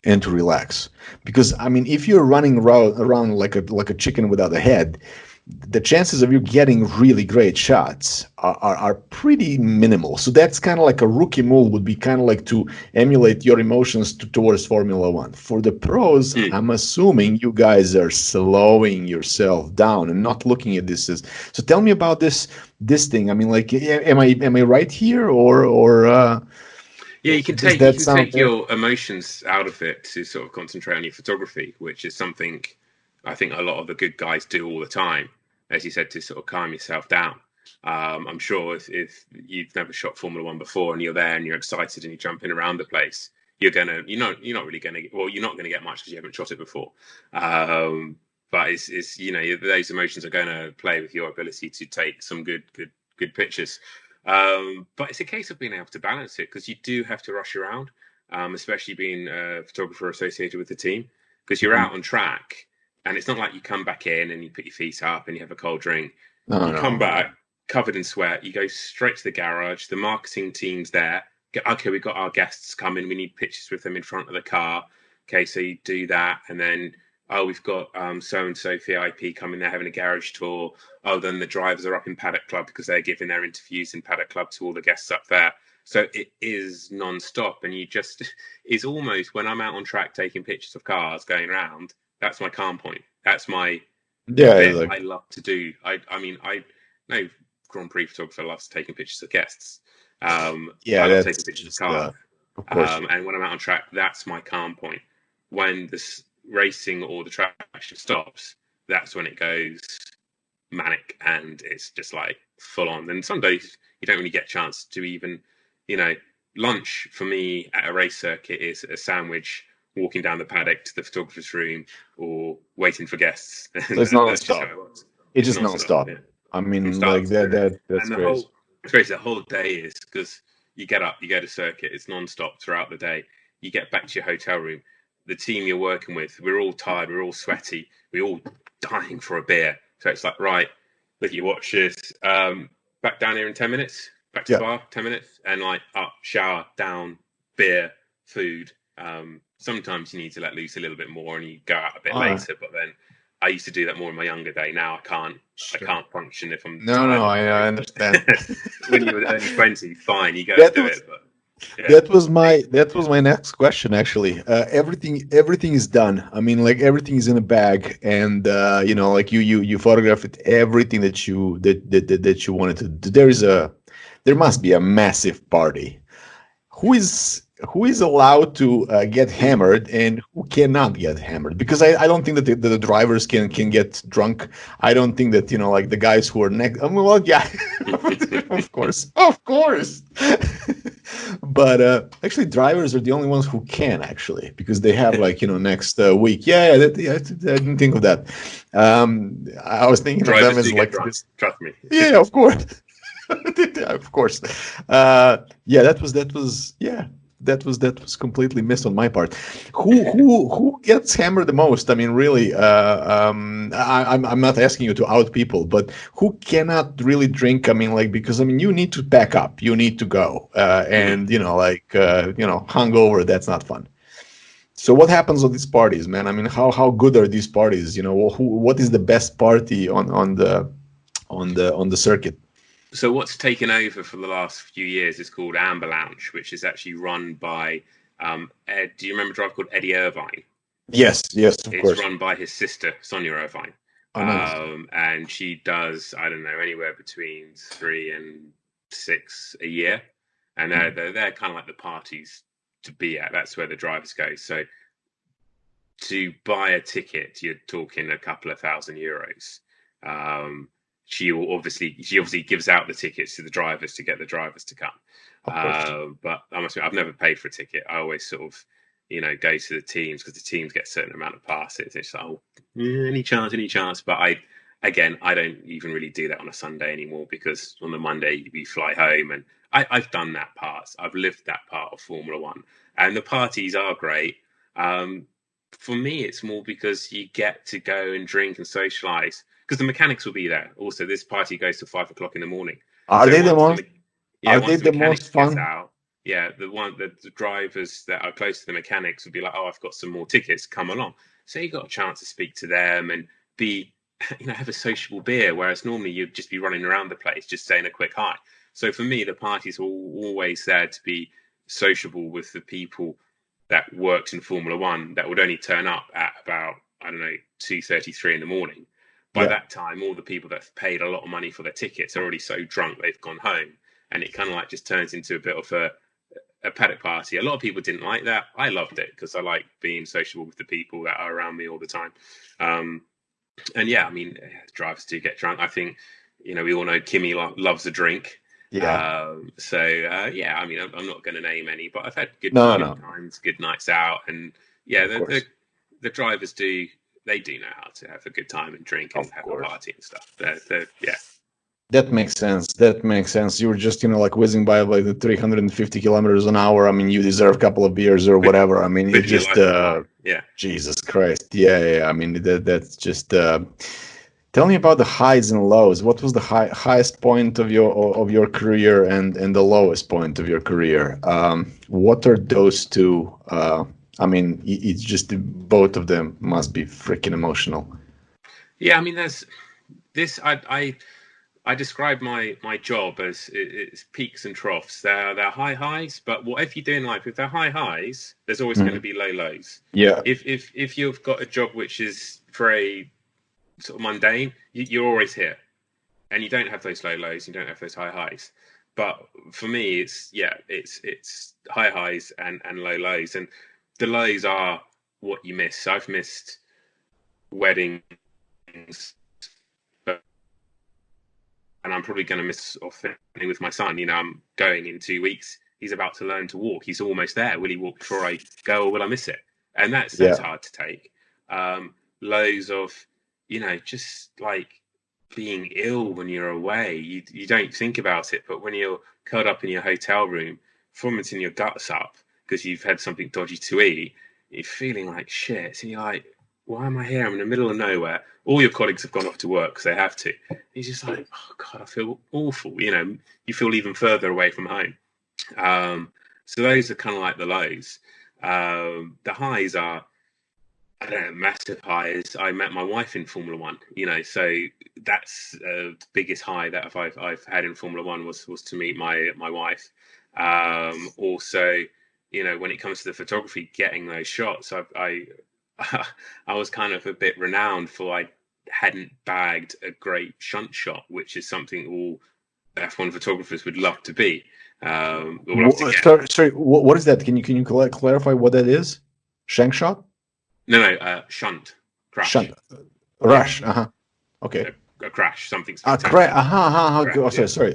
Speaker 1: and to relax. Because, I mean, if you're running around like a chicken without a head, the chances of you getting really great shots are pretty minimal. So that's kind of like a rookie move would be kind of like to emulate your emotions towards Formula One. For the pros, I'm assuming you guys are slowing yourself down and not looking at this as. So tell me about this thing. I mean, like, am I right here or
Speaker 2: Yeah, you can
Speaker 1: does
Speaker 2: take you
Speaker 1: that
Speaker 2: can
Speaker 1: sound
Speaker 2: take
Speaker 1: fair?
Speaker 2: your emotions out of it to sort of concentrate on your photography, which is something I think a lot of the good guys do all the time, as you said, to sort of calm yourself down. I'm sure if you've never shot Formula One before and you're there and you're excited and you're jumping around the place, you're not really gonna well, you're not gonna get much because you haven't shot it before. But it's those emotions are going to play with your ability to take some good pictures. But it's a case of being able to balance it because you do have to rush around, especially being a photographer associated with the team, because you're
Speaker 1: Mhm.
Speaker 2: out on track and it's not like you come back in and you put your feet up and you have a cold drink.
Speaker 1: No,
Speaker 2: You come
Speaker 1: no.
Speaker 2: back covered in sweat. You go straight to the garage. The marketing team's there. Okay, we've got our guests coming. We need pictures with them in front of the car. Okay, so you do that, and then we've got so and so VIP coming. They're having a garage tour. Oh, then the drivers are up in Paddock Club because they're giving their interviews in Paddock Club to all the guests up there. So it is non-stop, and it's almost when I'm out on track taking pictures of cars going around. That's my calm point. That's the
Speaker 1: Yeah,
Speaker 2: bit
Speaker 1: like
Speaker 2: I love to do. I mean, I know Grand Prix photographer loves taking pictures of guests.
Speaker 1: yeah,
Speaker 2: I love taking
Speaker 1: that's
Speaker 2: pictures of
Speaker 1: just
Speaker 2: cars.
Speaker 1: of course.
Speaker 2: And when I'm out on track, that's my calm point. When this racing or the traction stops, that's when it goes manic and it's just like full on. And some days you don't really get a chance to even, you know, lunch for me at a race circuit is a sandwich, walking down the paddock to the photographer's room, or waiting for guests.
Speaker 1: So
Speaker 2: And
Speaker 1: it's
Speaker 2: that's just how
Speaker 1: non-stop.
Speaker 2: it works.
Speaker 1: It's
Speaker 2: It's
Speaker 1: just
Speaker 2: non-stop,
Speaker 1: non-stop.
Speaker 2: yeah,
Speaker 1: I
Speaker 2: from
Speaker 1: mean,
Speaker 2: start
Speaker 1: like
Speaker 2: to
Speaker 1: that
Speaker 2: finish.
Speaker 1: that's
Speaker 2: And
Speaker 1: crazy.
Speaker 2: it's crazy, the whole day is because you get up, you go to circuit, it's non-stop throughout the day. You get back to your hotel room. The team you're working with, we're all tired, we're all sweaty, we're all dying for a beer. So it's like, right, look at your watches. Back down here in 10 minutes. Back to the
Speaker 1: Yeah.
Speaker 2: bar, 10 minutes, and like up, shower, down, beer, food. Sometimes you need to let loose a little bit more, and you go out a bit
Speaker 1: All right.
Speaker 2: later. But then I used to do that more in my younger day. Now I can't. I
Speaker 1: Sure.
Speaker 2: can't function if I'm
Speaker 1: No,
Speaker 2: tired
Speaker 1: no,
Speaker 2: at
Speaker 1: I understand.
Speaker 2: home. When you were early 20s, fine, you go and
Speaker 1: That
Speaker 2: do
Speaker 1: was
Speaker 2: it. But yeah,
Speaker 1: that was my next question actually. Everything is done. I mean, like everything is in a bag, and like you photographed everything that you wanted to do. There must be a massive party. Who is allowed to get hammered and who cannot get hammered? Because I don't think that the drivers can get drunk. I don't think that like the guys who are next. I mean, well, yeah, of course. But actually, drivers are the only ones who can actually because they have like next week. Yeah, I didn't think of that. I was thinking of them
Speaker 2: drivers
Speaker 1: as
Speaker 2: do get
Speaker 1: like
Speaker 2: drunk.
Speaker 1: this.
Speaker 2: Trust me.
Speaker 1: Yeah, of course. Of course. Yeah, that was completely missed on my part. Who gets hammered the most? I mean, really, I'm not asking you to out people, but who cannot really drink? I mean, like because I mean, you need to pack up, you need to go, and hungover. That's not fun. So what happens on these parties, man? I mean, how good are these parties? What is the best party on the circuit?
Speaker 2: So what's taken over for the last few years is called Amber Lounge, which is actually run by Ed. Do you remember a driver called Eddie Irvine?
Speaker 1: Yes, yes, of
Speaker 2: It's
Speaker 1: course.
Speaker 2: run by his sister Sonia Irvine,
Speaker 1: Oh, nice.
Speaker 2: and she does, I don't know, anywhere between 3 and 6 a year, and they're kind of like the parties to be at. That's where the drivers go. So to buy a ticket, you're talking a couple of €1,000. Um, she obviously gives out the tickets to the drivers to get the drivers to come.
Speaker 1: Of course.
Speaker 2: But I must admit, I've never paid for a ticket. I always sort of, go to the teams because the teams get a certain amount of passes. It's like, any chance. But I don't even really do that on a Sunday anymore because on the Monday we fly home, and I've done that part. I've lived that part of Formula One, and the parties are great. Um, for me, it's more because you get to go and drink and socialize because the mechanics will be there. Also, this party goes to 5 o'clock in the morning.
Speaker 1: Are
Speaker 2: So
Speaker 1: they the most? Are they
Speaker 2: once the
Speaker 1: the most
Speaker 2: mechanics gets
Speaker 1: fun?
Speaker 2: out, yeah, the drivers that are close to the mechanics would be like, oh, I've got some more tickets, come along. So you got a chance to speak to them and be have a sociable beer, whereas normally you'd just be running around the place, just saying a quick hi. So for me, the parties were always there to be sociable with the people that worked in Formula One that would only turn up at about, I don't know, 2:33 in the morning. By that time, all the people that have paid a lot of money for their tickets are already so drunk they've gone home, and it kind of like just turns into a bit of a paddock party. A lot of people didn't like that. I loved it because I like being sociable with the people that are around me all the time. And yeah, I mean, drivers do get drunk. I think, we all know Kimi loves a drink.
Speaker 3: Yeah.
Speaker 2: Yeah, I mean, I'm not going to name any, but I've had good
Speaker 3: No.
Speaker 2: times, good nights out, and yeah, the drivers do know how to have a good time and drink and have a party and stuff. Yeah.
Speaker 3: That makes sense. You were just, like whizzing by like the 350 kilometers an hour. I mean, you deserve a couple of beers or whatever. I mean, it just,
Speaker 2: yeah.
Speaker 3: Jesus Christ. Yeah. I mean, that's just, tell me about the highs and lows. What was the highest point of your career and the lowest point of your career? What are those two? I mean, it's just both of them must be freaking emotional.
Speaker 2: Yeah, I mean, there's this. I describe my job as it's peaks and troughs. They're high highs, but whatever you do in life, if they're high highs, there's always going to be low lows.
Speaker 3: Yeah.
Speaker 2: If you've got a job which is very sort of mundane, you're always here, and you don't have those low lows, you don't have those high highs. But for me, it's high highs and low lows, and the lows are what you miss. I've missed weddings, and I'm probably going to miss off with my son. I'm going in 2 weeks. He's about to learn to walk. He's almost there. Will he walk before I go, or will I miss it? And that's hard to take. Lows of, just like being ill when you're away. You don't think about it, but when you're curled up in your hotel room, vomiting your guts up because you've had something dodgy to eat, you're feeling like shit. And you're like, why am I here? I'm in the middle of nowhere. All your colleagues have gone off to work because they have to. He's just like, oh God, I feel awful. You feel even further away from home. So those are kind of like the lows. The highs are, I don't know, massive highs. I met my wife in Formula One. So that's the biggest high that I've had in Formula One was to meet my wife. Also, when it comes to the photography, getting those shots, I was kind of a bit renowned for I hadn't bagged a great shunt shot, which is something all F1 photographers would love to be.
Speaker 3: Sorry, what is that? Can you clarify what that is? Shank shot?
Speaker 2: No, shunt. Crash.
Speaker 3: Shunt. Rush. Yeah. Okay.
Speaker 2: A crash, something.
Speaker 3: Sorry.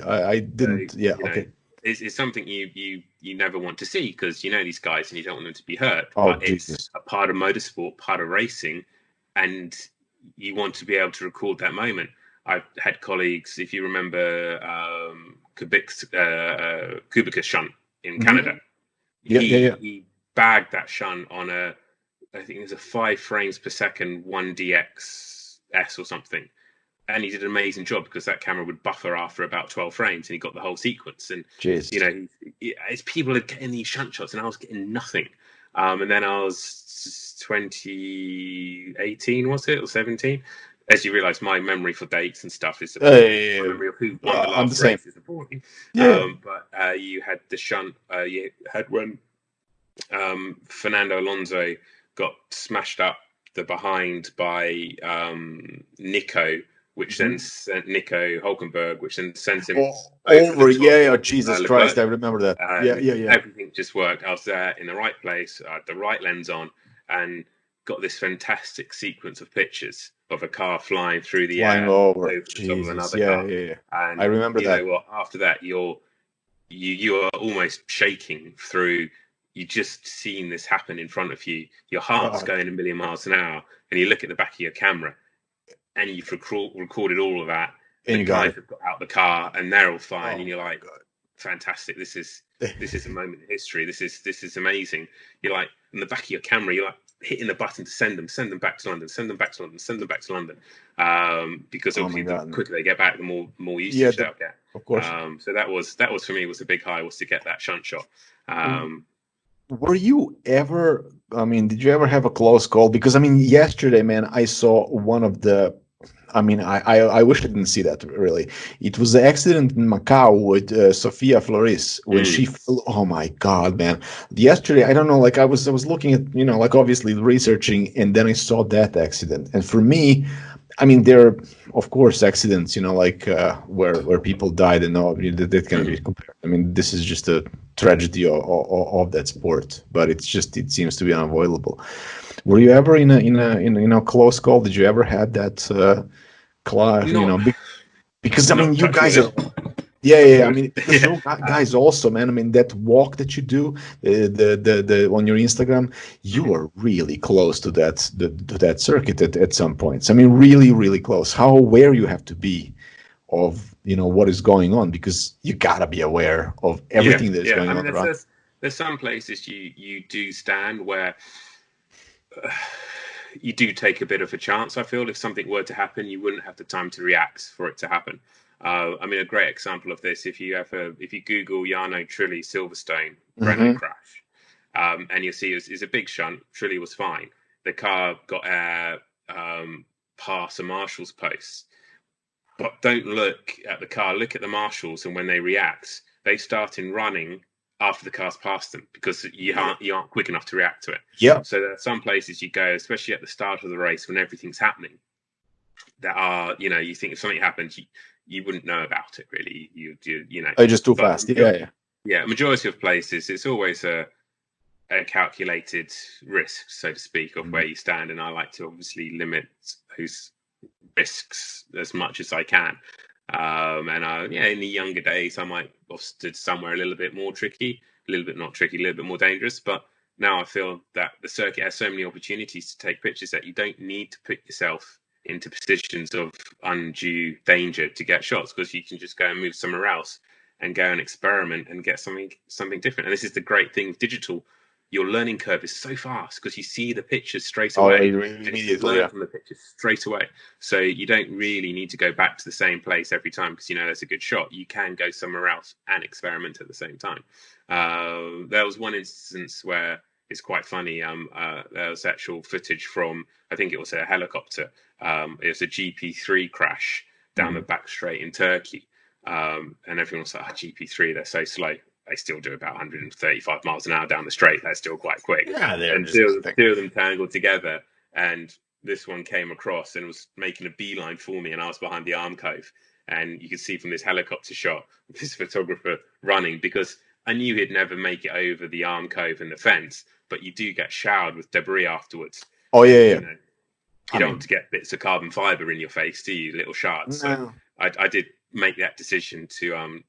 Speaker 3: I didn't. Okay.
Speaker 2: It's something you never want to see because you know these guys and you don't want them to be hurt.
Speaker 3: But
Speaker 2: it's a part of motorsport, part of racing, and you want to be able to record that moment. I've had colleagues, if you remember, Kubica's shunt in Canada. He bagged that shunt on I think it was a 5 frames per second 1DX-S or something. And he did an amazing job because that camera would buffer after about 12 frames and he got the whole sequence. And, as people are getting these shunt shots and I was getting nothing. And then I was 2018, was it? Or 17? As you realise, my memory for dates and stuff is my memory of who won the last race is important. But you had the shunt. You had when Fernando Alonso got smashed up the behind by Nico, which then sent Nico Hulkenberg, which then sent him
Speaker 3: over. Jesus Christ, I remember that.
Speaker 2: Everything just worked. I was there in the right place, the right lens on, and got this fantastic sequence of pictures of a car flying through the air
Speaker 3: over
Speaker 2: the top of another car. And
Speaker 3: I remember that.
Speaker 2: You know what? After that, you are almost shaking through. You just seen this happen in front of you. Your heart's going a million miles an hour, and you look at the back of your camera, and you've recorded all of that. And the guys have got out the car, and they're all fine, and you're like, fantastic! This is a moment in history. This is amazing. You're like in the back of your camera, you're like hitting the button to send them back to London, send them back to London, send them back to London. Because obviously the quicker they get back, the more usage they'll get.
Speaker 3: Of course.
Speaker 2: So that was for me was a big high, was to get that shunt shot.
Speaker 3: Were you ever, did you ever have a close call? Because, yesterday, man, I saw one of the, I mean, I wish I didn't see that, really. It was the accident in Macau with Sofia Flores when she fell. Oh my God, man. Yesterday, I don't know, like I was looking at, like obviously researching, and then I saw that accident. And for me, I mean, there are, of course, accidents, like where people died, and all that can be compared. I mean, this is just a tragedy of that sport, but it seems to be unavoidable. Were you ever in a close call? Did you ever had that class?
Speaker 2: Not,
Speaker 3: Because I mean,
Speaker 2: not
Speaker 3: you
Speaker 2: touch
Speaker 3: guys
Speaker 2: wood.
Speaker 3: are. Yeah,
Speaker 2: Touch
Speaker 3: yeah. I
Speaker 2: wood.
Speaker 3: mean, because you guys also, man. I mean, that walk that you do, the on your Instagram, you are really close to that circuit at some points. I mean, really, really close. How aware you have to be of what is going on, because you gotta be aware of
Speaker 2: Yeah,
Speaker 3: everything that is
Speaker 2: yeah.
Speaker 3: going
Speaker 2: I
Speaker 3: on
Speaker 2: mean,
Speaker 3: around.
Speaker 2: there's some places you do stand where you do take a bit of a chance. I feel if something were to happen, you wouldn't have the time to react for it to happen. I mean, a great example of this, if you Google Jarno Trulli Silverstone Renault crash, and you'll see it's a big shunt. Trulli was fine. The car got air past a marshal's post, but don't look at the car. Look at the marshals, and when they react, they start in running after the car's passed them because you aren't quick enough to react to it.
Speaker 3: Yeah.
Speaker 2: So there are some places you go, especially at the start of the race when everything's happening, that are, you think if something happens, you wouldn't know about it really. You.
Speaker 3: Oh, just too
Speaker 2: But
Speaker 3: fast. Yeah, yeah.
Speaker 2: yeah, majority of places, it's always a calculated risk, so to speak, of where you stand, and I like to obviously limit those risks as much as I can. And in the younger days, I might have stood somewhere a little bit more tricky, a little bit not tricky, a little bit more dangerous. But now I feel that the circuit has so many opportunities to take pictures that you don't need to put yourself into positions of undue danger to get shots, because you can just go and move somewhere else and go and experiment and get something different. And this is the great thing with digital. Your learning curve is so fast because you see the pictures straight away.
Speaker 3: Immediately,
Speaker 2: learn from the pictures straight away. So you don't really need to go back to the same place every time because that's a good shot. You can go somewhere else and experiment at the same time. There was one instance where it's quite funny. There was actual footage from, I think it was a helicopter. It was a GP3 crash down the back straight in Turkey. And everyone was like, GP3, they're so slow. They still do about 135 miles an hour down the straight. That's still quite quick.
Speaker 3: Yeah,
Speaker 2: and two of them tangled together. And this one came across and was making a beeline for me. And I was behind the arm cove. And you could see from this helicopter shot, this photographer running, because I knew he'd never make it over the arm cove and the fence. But you do get showered with debris afterwards.
Speaker 3: Oh, yeah.
Speaker 2: You don't want to get bits of carbon fiber in your face, do you? Little shards. No. So I did make that decision to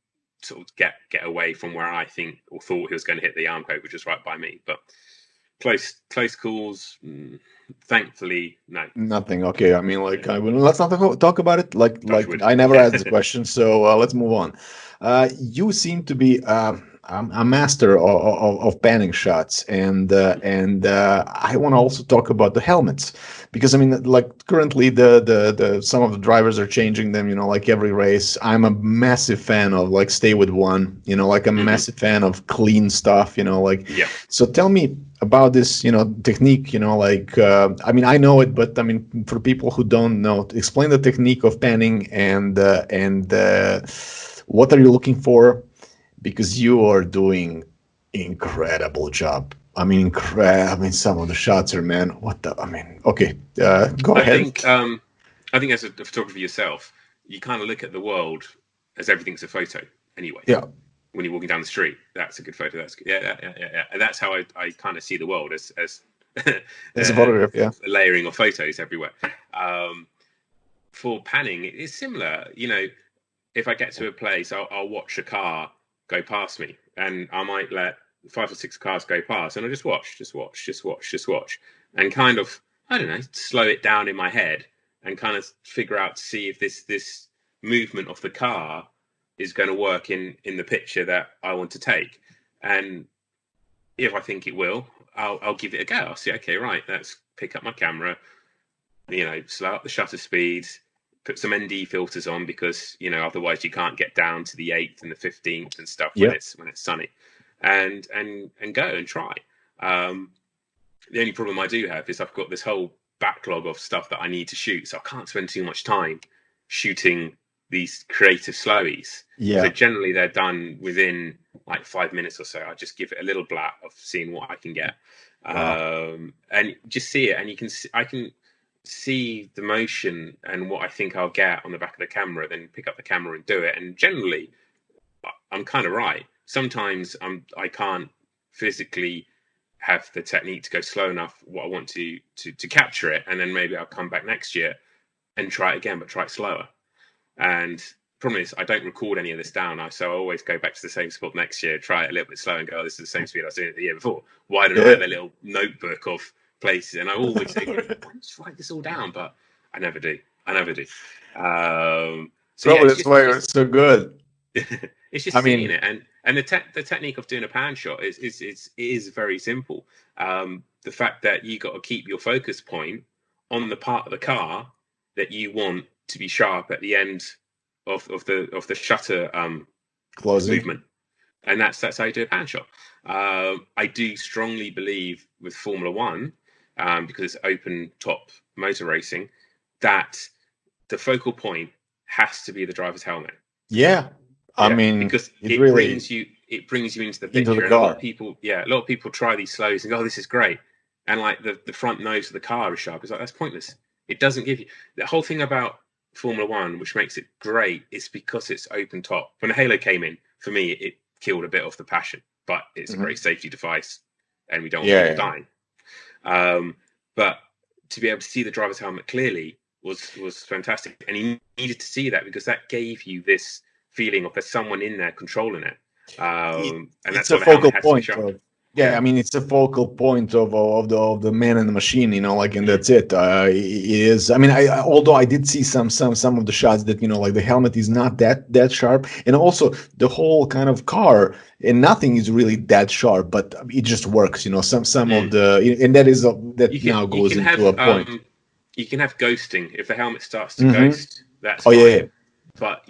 Speaker 2: sort of get away from where I think or thought he was going to hit the arm cove, which was right by me. But close calls, thankfully, no. Nothing.
Speaker 3: Okay, I mean, let's not talk about it. Like I never asked this question, so let's move on. You seem to be a master of panning shots, and I want to also talk about the helmets, because I mean, like currently the some of the drivers are changing them, like every race. I'm a massive fan of like stay with one, like a massive fan of clean stuff,
Speaker 2: yeah.
Speaker 3: So tell me about this, technique, I mean, I know it, but I mean, for people who don't know, explain the technique of panning and what are you looking for? Because you are doing incredible job. I mean, some of the shots are, man. Okay, go ahead.
Speaker 2: I think as a photographer yourself, you kind of look at the world as everything's a photo anyway.
Speaker 3: Yeah.
Speaker 2: When you're walking down the street, that's a good photo. That's good. Yeah. And that's how I kind of see the world as
Speaker 3: as a photograph. Yeah.
Speaker 2: A layering of photos everywhere. For panning, it's similar. If I get to a place, I'll watch a car go past me, and I might let 5 or 6 cars go past, and I just watch, and kind of, I don't know, slow it down in my head and kind of figure out to see if this movement of the car is going to work in the picture that I want to take. And if I think it will, I'll give it a go. I'll see, okay, right, let's pick up my camera, slow up the shutter speed, put some ND filters on, because otherwise you can't get down to the 8th and the 15th and stuff when it's sunny, and go and try. The only problem I do have is I've got this whole backlog of stuff that I need to shoot, so I can't spend too much time shooting these creative slowies.
Speaker 3: Yeah.
Speaker 2: So generally they're done within like 5 minutes or so. I just give it a little blat of seeing what I can get.
Speaker 3: Wow.
Speaker 2: And just see it, and I can see the motion and what I think I'll get on the back of the camera, then pick up the camera and do it. And generally I'm kind of right. Sometimes I can't physically have the technique to go slow enough what I want to capture it, and then maybe I'll come back next year and try it again, but try it slower. And problem is, I don't record any of this down, so I always go back to the same spot next year, try it a little bit slower, and go, oh, this is the same speed I was doing it the year before. Why don't I have a little notebook of places? And I always say, just write this all down, but I never do. So
Speaker 3: probably that's why you're so good.
Speaker 2: It's just seeing it, and the technique of doing a pan shot is very simple. The fact that you got to keep your focus point on the part of the car that you want to be sharp at the end of the shutter
Speaker 3: closing
Speaker 2: movement, and that's how you do a pan shot. I do strongly believe with Formula One, because it's open top motor racing, that the focal point has to be the driver's helmet.
Speaker 3: Yeah. I mean,
Speaker 2: because it
Speaker 3: really
Speaker 2: brings you into the picture.
Speaker 3: Into the
Speaker 2: and
Speaker 3: car.
Speaker 2: A lot of people try these slows and go, oh, this is great. And like the front nose of the car is sharp. It's like, that's pointless. It doesn't give you the whole thing about Formula One, which makes it great, is because it's open top. When the Halo came in, for me, it killed a bit of the passion, but it's a great safety device, and we don't want people dying. But to be able to see the driver's helmet clearly was fantastic, and you needed to see that because that gave you this feeling of there's someone in there controlling it, and that's
Speaker 3: a focal point.
Speaker 2: Yeah,
Speaker 3: I mean, it's a focal point of the man and the machine, like, and that's it. It is. I mean, although I did see some of the shots that like the helmet is not that sharp, and also the whole kind of car and nothing is really that sharp, but it just works. Some of the, and that is now goes into a point.
Speaker 2: You can have ghosting if the helmet starts to ghost. That's fine.
Speaker 3: Yeah.
Speaker 2: But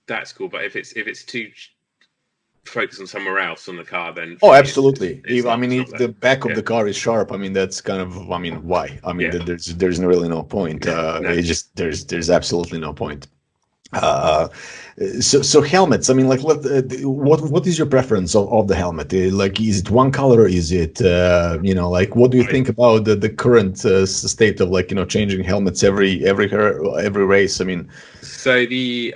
Speaker 2: that's cool. But if it's too focus on somewhere else on the car, then
Speaker 3: absolutely. If
Speaker 2: not
Speaker 3: the back of the car is sharp, I mean, that's kind of, why? I mean, there's really no point. It just there's absolutely no point. So helmets. I mean, like, what is your preference of the helmet? Like, is it one color? Is it like, what do you think about the current state of, like, changing helmets every race? I mean,
Speaker 2: so the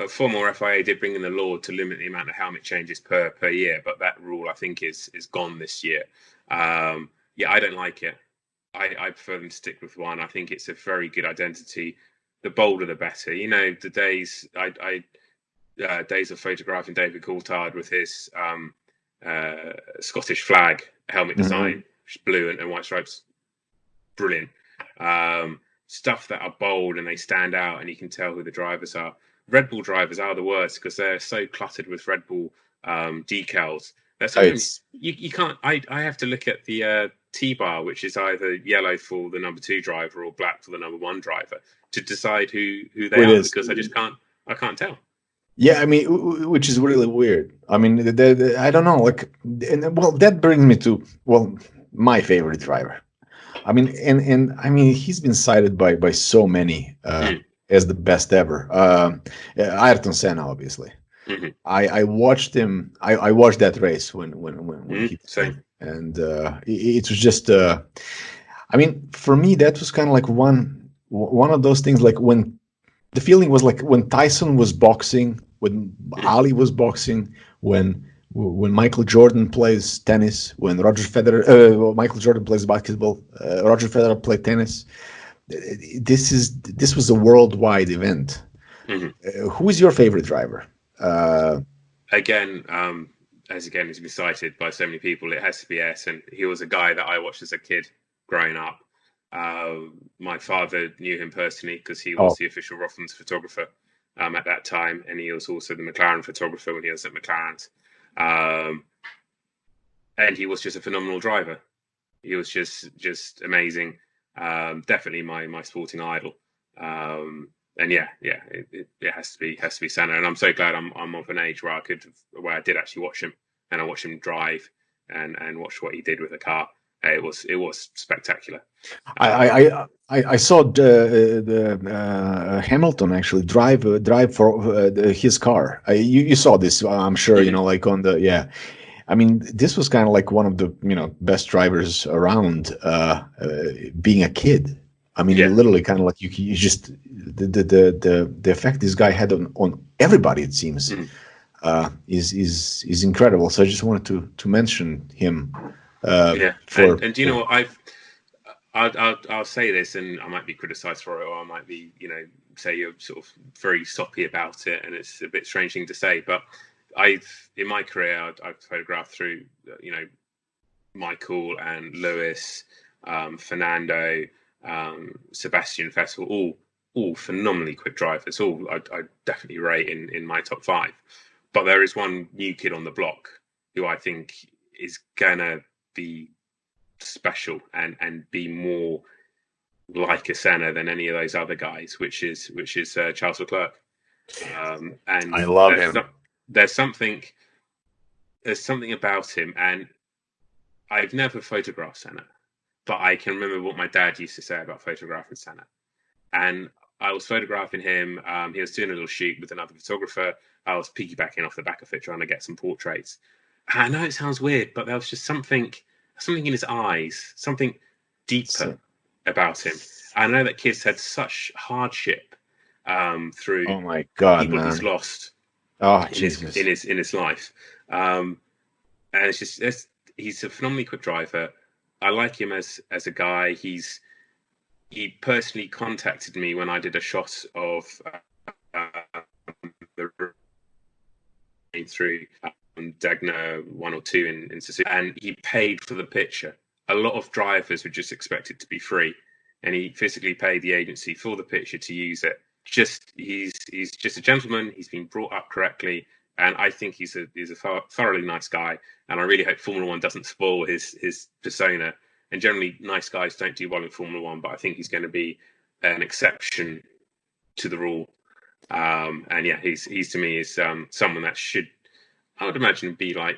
Speaker 2: former FIA did bring in the law to limit the amount of helmet changes per year, but that rule I think is gone this year. I don't like it. I prefer them to stick with one. I think it's a very good identity. The bolder, the better. The days days of photographing David Coulthard with his Scottish flag helmet design, blue and white stripes, brilliant. Stuff that are bold and they stand out, and you can tell who the drivers are. Red Bull drivers are the worst because they're so cluttered with Red Bull decals. Sometimes you can't. I have to look at the T-bar, which is either yellow for the number 2 driver or black for the number 1 driver, to decide who they are, because I can't tell.
Speaker 3: Yeah, I mean, which is really weird. I mean, I don't know, like, that brings me to, my favorite driver. I mean, and I mean, he's been cited by so many as the best ever. Ayrton Senna, obviously. I watched him. I watched that race when he came, and it was just. I mean, for me, that was kind of like one of those things. Like, when the feeling was like when Tyson was boxing, when Ali was boxing, when Michael Jordan plays tennis, when Roger Federer, Michael Jordan plays basketball, Roger Federer played tennis. This was a worldwide event. Who is your favorite driver?
Speaker 2: Again, has been cited by so many people, it has to be Ayrton. He was a guy that I watched as a kid growing up. My father knew him personally because he was the official Rothmans photographer at that time, and he was also the McLaren photographer when he was at McLaren's. And he was just a phenomenal driver. He was just amazing. Definitely my sporting idol. And it has to be Senna. And I'm so glad I'm of an age where I did actually watch him, and I watched him drive and watch what he did with the car. It was spectacular.
Speaker 3: I saw the Hamilton actually drive for his car. You saw this, I'm sure. You know, like on the I mean, this was kind of like one of the best drivers around. Being a kid, I mean, you literally kind of like you just the effect this guy had on everybody, it seems, is incredible. So I just wanted to mention him.
Speaker 2: And do you know what I'll say this, and I might be criticised for it, or I might be, say you're sort of very soppy about it, and it's a bit strange thing to say, but in my career, I've photographed through, Michael and Lewis, Fernando, Sebastian Vettel, all phenomenally quick drivers. All I definitely rate in my top 5. But there is one new kid on the block who I think is gonna be special and be more like a Senna than any of those other guys, which is Charles LECLERC. And
Speaker 3: I love him.
Speaker 2: There's something about him, and I've never photographed Senna, but I can remember what my dad used to say about photographing Senna. And I was photographing him. He was doing a little shoot with another photographer. I was piggybacking off the back of it, trying to get some portraits. And I know it sounds weird, but there was just something in his eyes, something deeper about him. I know that kid's had such hardship through
Speaker 3: oh my God,
Speaker 2: people
Speaker 3: man.
Speaker 2: he's lost in his life. And it's just he's a phenomenally quick driver. I like him as a guy. He personally contacted me when I did a shot of the through Dagna 1 or 2 in Suzuka, and he paid for the picture. A lot of drivers would just expect it to be free, and he physically paid the agency for the picture to use it. He's just a gentleman. He's been brought up correctly, and I think he's a thoroughly nice guy. And I really hope Formula One doesn't spoil his persona. And generally, nice guys don't do well in Formula One, but I think he's going to be an exception to the rule. And yeah, he's to me is someone that should, I would imagine, be like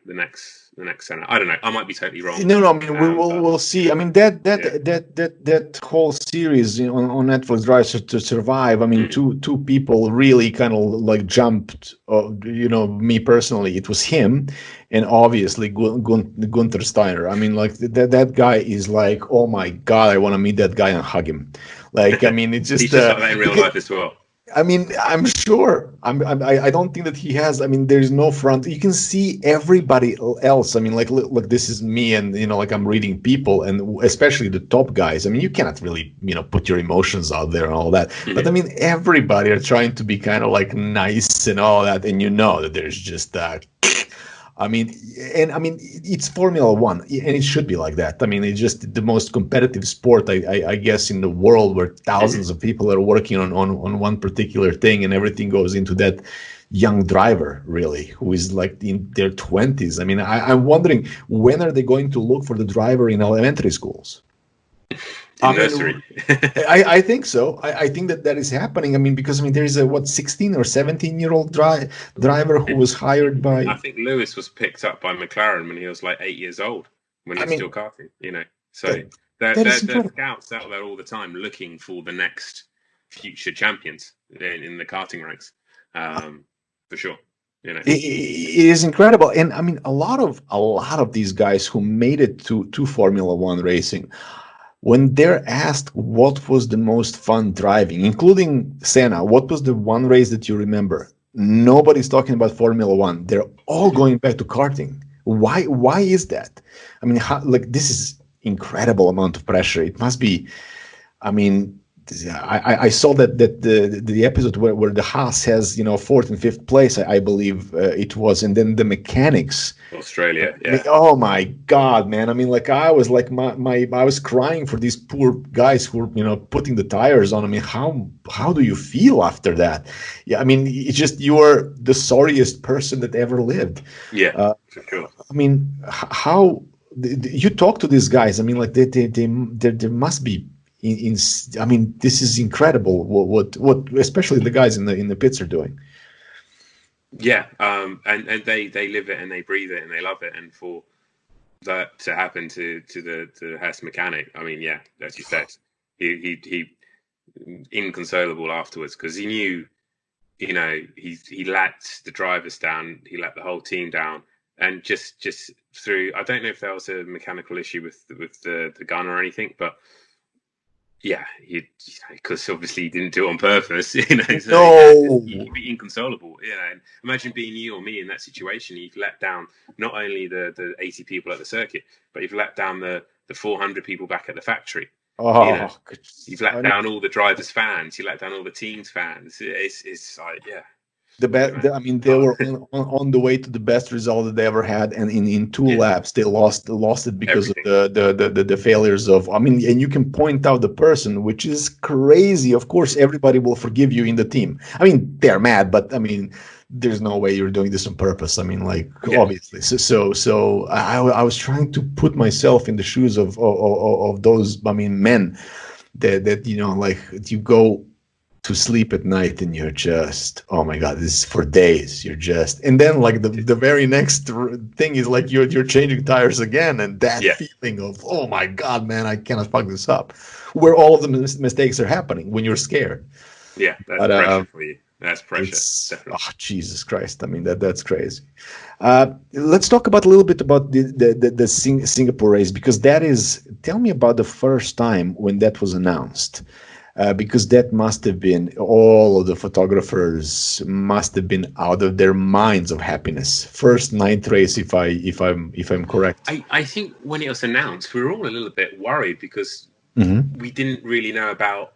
Speaker 2: the next Senna. I don't know. I might be totally wrong.
Speaker 3: No. I mean, we'll see. I mean, that whole series on Netflix, Drive to Survive. I mean, two people really kind of like jumped. Me personally, it was him, and obviously Gunther Steiner. I mean, like that guy is like, oh my God, I want to meet that guy and hug him. Like, I mean, it's just
Speaker 2: he's just like that in real life as well.
Speaker 3: I mean, I'm sure. I don't think that he has. I mean, there's no front. You can see everybody else. I mean, like, look, this is me, and like I'm reading people, and especially the top guys. I mean, you cannot really, put your emotions out there and all that. Mm-hmm. But I mean, everybody are trying to be kind of like nice and all that, and that there's just that. I mean, it's Formula One, and it should be like that. I mean, it's just the most competitive sport, I guess, in the world, where thousands of people are working on one particular thing, and everything goes into that young driver, really, who is like in their 20s. I mean, I'm wondering, when are they going to look for the driver in elementary schools?
Speaker 2: Nursery.
Speaker 3: I think so. I think that is happening. I mean, because there is a 16 or 17-year-old driver who was hired by.
Speaker 2: I think Lewis was picked up by McLaren when he was like 8 years old, when he was still karting. So there's scouts out there all the time looking for the next future champions in the karting ranks, for sure. It
Speaker 3: is incredible, and I mean, a lot of these guys who made it to Formula One racing, when they're asked what was the most fun driving, including Senna, what was the one race that you remember? Nobody's talking about Formula One. They're all going back to karting. Why is that? I mean, this is incredible amount of pressure. It must be. I mean, I saw that the episode where the Haas has 4th and 5th place, I believe it was, and then the mechanics.
Speaker 2: Australia, yeah.
Speaker 3: Oh my God, man! I mean, like I was like I was crying for these poor guys who were putting the tires on. I mean, how do you feel after that? Yeah, I mean, it's just you're the sorriest person that ever lived.
Speaker 2: Yeah, for sure.
Speaker 3: I mean, how you talk to these guys? I mean, like there must be. I mean, this is incredible. What especially the guys in the pits are doing.
Speaker 2: Yeah, and they live it and they breathe it and they love it. And for that to happen to the Hess mechanic, I mean, yeah, as you said, he inconsolable afterwards, because he knew, you know, he let the drivers down, he let the whole team down, and just through, I don't know if there was a mechanical issue with the gun or anything, but yeah, because obviously he didn't do it on purpose, you know. So
Speaker 1: No.
Speaker 2: he'd be inconsolable, you know. And imagine being you or me in that situation. You've let down not only the 80 people at the circuit, but you've let down the 400 people back at the factory. You know, you've let down all the drivers' fans. You let down all the team's fans. It's like, yeah.
Speaker 1: I mean, they were on the way to the best result that they ever had, and in two laps they lost it because of the failures of. I mean, and you can point out the person, which is crazy. Of course, everybody will forgive you in the team. I mean, they're mad, but I mean, there's no way you're doing this on purpose. I mean, like, obviously. So I was trying to put myself in the shoes of those. I mean, men that you know, like, you go to sleep at night and you're just, oh my god, this is for days. You're just, and then like the very next thing is like you're changing tires again, and that feeling of, oh my god, man, I cannot fuck this up, where all of the mistakes are happening when you're scared.
Speaker 2: Yeah, that's pressure for you. That's pressure.
Speaker 1: Oh, Jesus Christ! I mean, that's crazy. Let's talk about a little bit about the Singapore race, because that is. Tell me about the first time when that was announced. Because that must have been, all of the photographers must have been out of their minds of happiness. First night race, if I'm correct.
Speaker 2: I think when it was announced, we were all a little bit worried, because we didn't really know about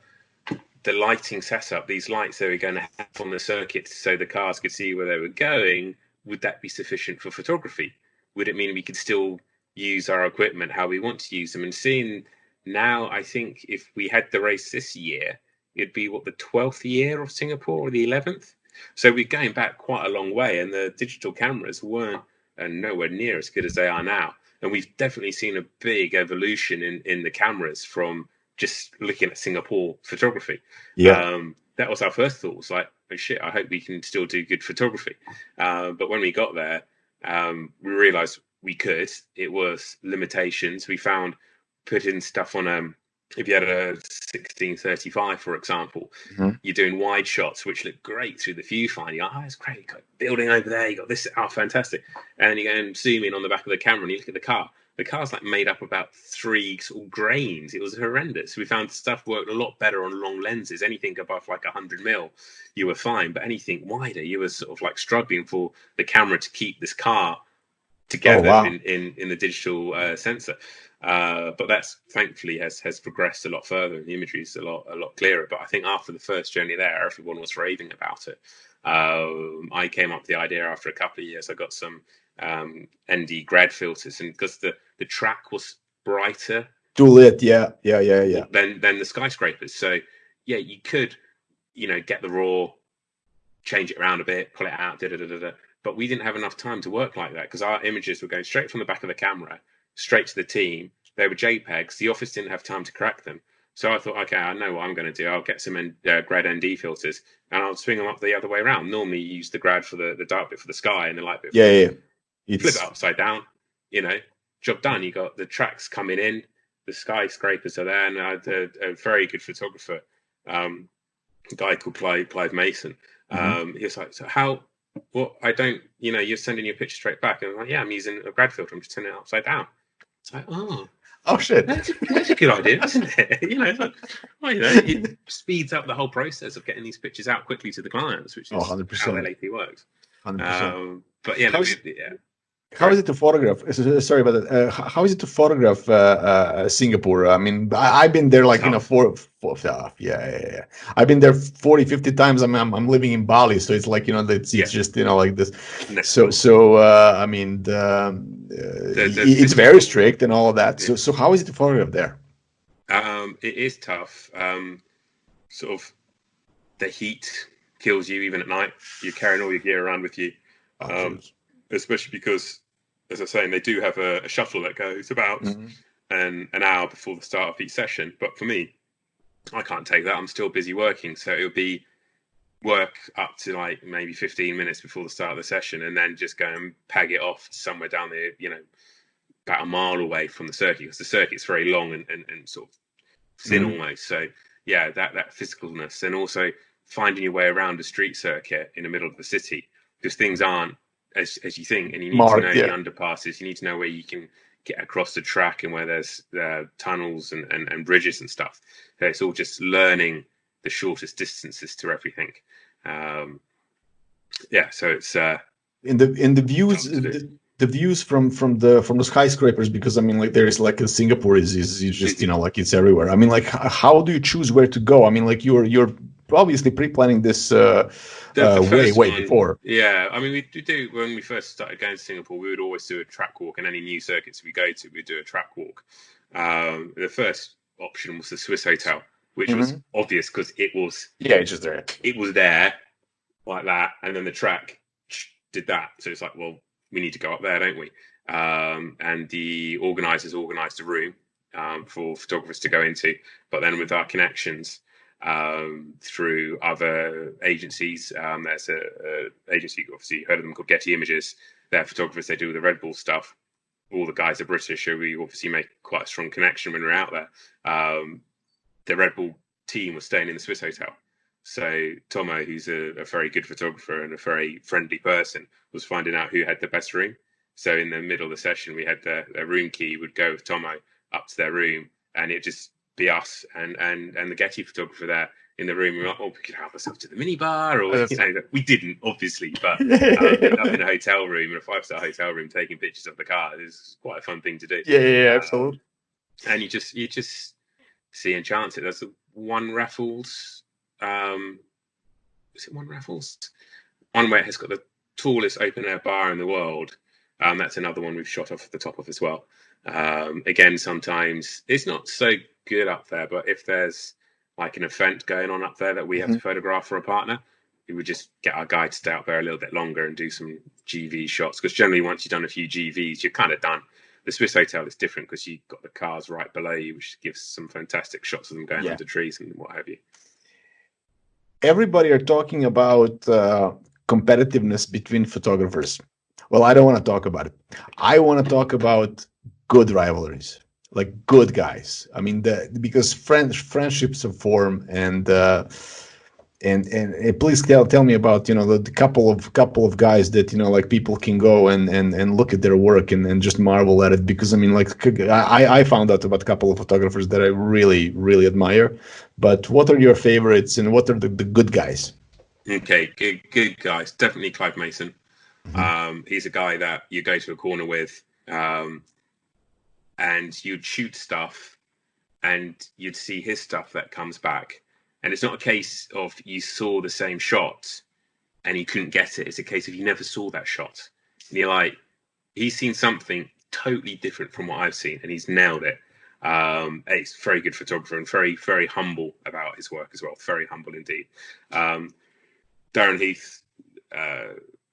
Speaker 2: the lighting setup. These lights they were going to have on the circuit so the cars could see where they were going. Would that be sufficient for photography? Would it mean we could still use our equipment how we want to use them? And seeing now, I think if we had the race this year, it'd be the 12th year of Singapore, or the 11th. So we're going back quite a long way, and the digital cameras weren't nowhere near as good as they are now. And we've definitely seen a big evolution in the cameras from just looking at Singapore photography. That was our first thought. Was like, oh shit, I hope we can still do good photography. But when we got there, we realized we could. It was limitations. We found putting stuff on if you had a 1635, for example, you're doing wide shots which look great through the viewfinder. You're like, oh, it's great, you got a building over there, you got this, oh fantastic. And then you go and zoom in on the back of the camera and you look at the car's like made up about 3 sort of grains. It was horrendous. We found stuff worked a lot better on long lenses. Anything above like 100mm you were fine, but anything wider you were sort of like struggling for the camera to keep this car together in the digital sensor. But that's thankfully has progressed a lot further, and the imagery is a lot clearer. But I think after the first journey there, everyone was raving about it. I came up with the idea after a couple of years. I got some ND grad filters, and because the track was brighter,
Speaker 1: too lit, yeah.
Speaker 2: Than the skyscrapers. So yeah, you could, get the raw, change it around a bit, pull it out, But we didn't have enough time to work like that, because our images were going straight from the back of the camera straight to the team. They were JPEGs. The office didn't have time to correct them. So I thought, okay, I know what I'm going to do. I'll get some grad ND filters, and I'll swing them up the other way around. Normally, you use the grad for the dark bit for the sky and the light bit.
Speaker 1: Yeah.
Speaker 2: Flip it upside down. Job done. You got the tracks coming in, the skyscrapers are there, and I had a very good photographer, a guy called Clive Mason. He was like, so how? Well, I don't. You're sending your picture straight back, and I'm like, yeah, I'm using a grad filter. I'm just turning it upside down. It's like,
Speaker 1: oh shit,
Speaker 2: that's a good idea, isn't it? It's like, it speeds up the whole process of getting these pictures out quickly to the clients, which is 100%. How LAT works.
Speaker 1: 100%.
Speaker 2: But yeah,
Speaker 1: how is it to photograph? Sorry about that. How is it to photograph Singapore? I mean, I've been there like yeah. I've been there 40, 50 times. I'm living in Bali, so it's like it's just like this. So I mean, it's very strict and all of that. Yeah. So how is it to photograph there?
Speaker 2: It is tough. Sort of the heat kills you even at night. You're carrying all your gear around with you. Especially because, as I was saying, they do have a shuttle that goes about an hour before the start of each session. But for me, I can't take that. I'm still busy working. So it'll be work up to like maybe 15 minutes before the start of the session, and then just go and peg it off somewhere down the, about a mile away from the circuit, because the circuit's very long and sort of thin almost. So yeah, that physicalness, and also finding your way around a street circuit in the middle of the city, because things aren't as you think, and you need to know the underpasses. You need to know where you can get across the track and where there's tunnels and bridges and stuff. So it's all just learning the shortest distances to everything. So it's
Speaker 3: in the views. The views from the skyscrapers, because I mean, like, there is like Singapore is just, you know, like, it's everywhere. I mean, like, how do you choose where to go? I mean, like, you're obviously pre-planning this way before.
Speaker 2: Yeah, I mean, we do when we first started going to Singapore, we would always do a track walk, and any new circuits we go to, we'd do a track walk. The first option was the Swiss hotel, which was obvious because it was
Speaker 3: it's just there.
Speaker 2: It was there like that, and then the track did that. So it's like, well, we need to go up there, don't we? And the organisers organised a room for photographers to go into. But then with our connections through other agencies, there's a agency, obviously you heard of them, called Getty Images. They're photographers, they do the Red Bull stuff. All the guys are British, so we obviously make quite a strong connection when we're out there. The Red Bull team was staying in the Swiss hotel. So Tomo, who's a very good photographer and a very friendly person, was finding out who had the best room. So in the middle of the session, we had the room key. Would go with Tomo up to their room, and it'd just be us and the Getty photographer there in the room. We were like, we could help ourselves to the minibar, or we didn't, obviously, but ended up in a hotel room, in a 5-star hotel room, taking pictures of the car. It was quite a fun thing to do.
Speaker 3: Yeah, absolutely.
Speaker 2: And you just see and chance it. There's one Raffles. Is it one Raffles? One where it has got the tallest open air bar in the world. That's another one we've shot off the top of as well. Again, sometimes it's not so good up there, but if there's like an event going on up there that we have to photograph for a partner, we would just get our guide to stay out there a little bit longer and do some GV shots, because generally once you've done a few GVs, you're kind of done. The Swiss hotel is different because you've got the cars right below you, which gives some fantastic shots of them going under trees and what have you.
Speaker 3: Everybody are talking about competitiveness between photographers. Well, I don't want to talk about it. I want to talk about good rivalries, like good guys. I mean, because friendships are formed, and please tell me about, you know, the couple of guys that, you know, like, people can go and look at their work and just marvel at it. Because I mean, like, I found out about a couple of photographers that I really, really admire. But what are your favorites, and what are the good guys?
Speaker 2: Okay, good guys. Definitely Clive Mason. He's a guy that you go to a corner with, and you'd shoot stuff, and you'd see his stuff that comes back. And it's not a case of you saw the same shot and you couldn't get it. It's a case of you never saw that shot. And you're like, he's seen something totally different from what I've seen, and he's nailed it. He's a very good photographer and very, very humble about his work as well. Very humble indeed. Darren Heath,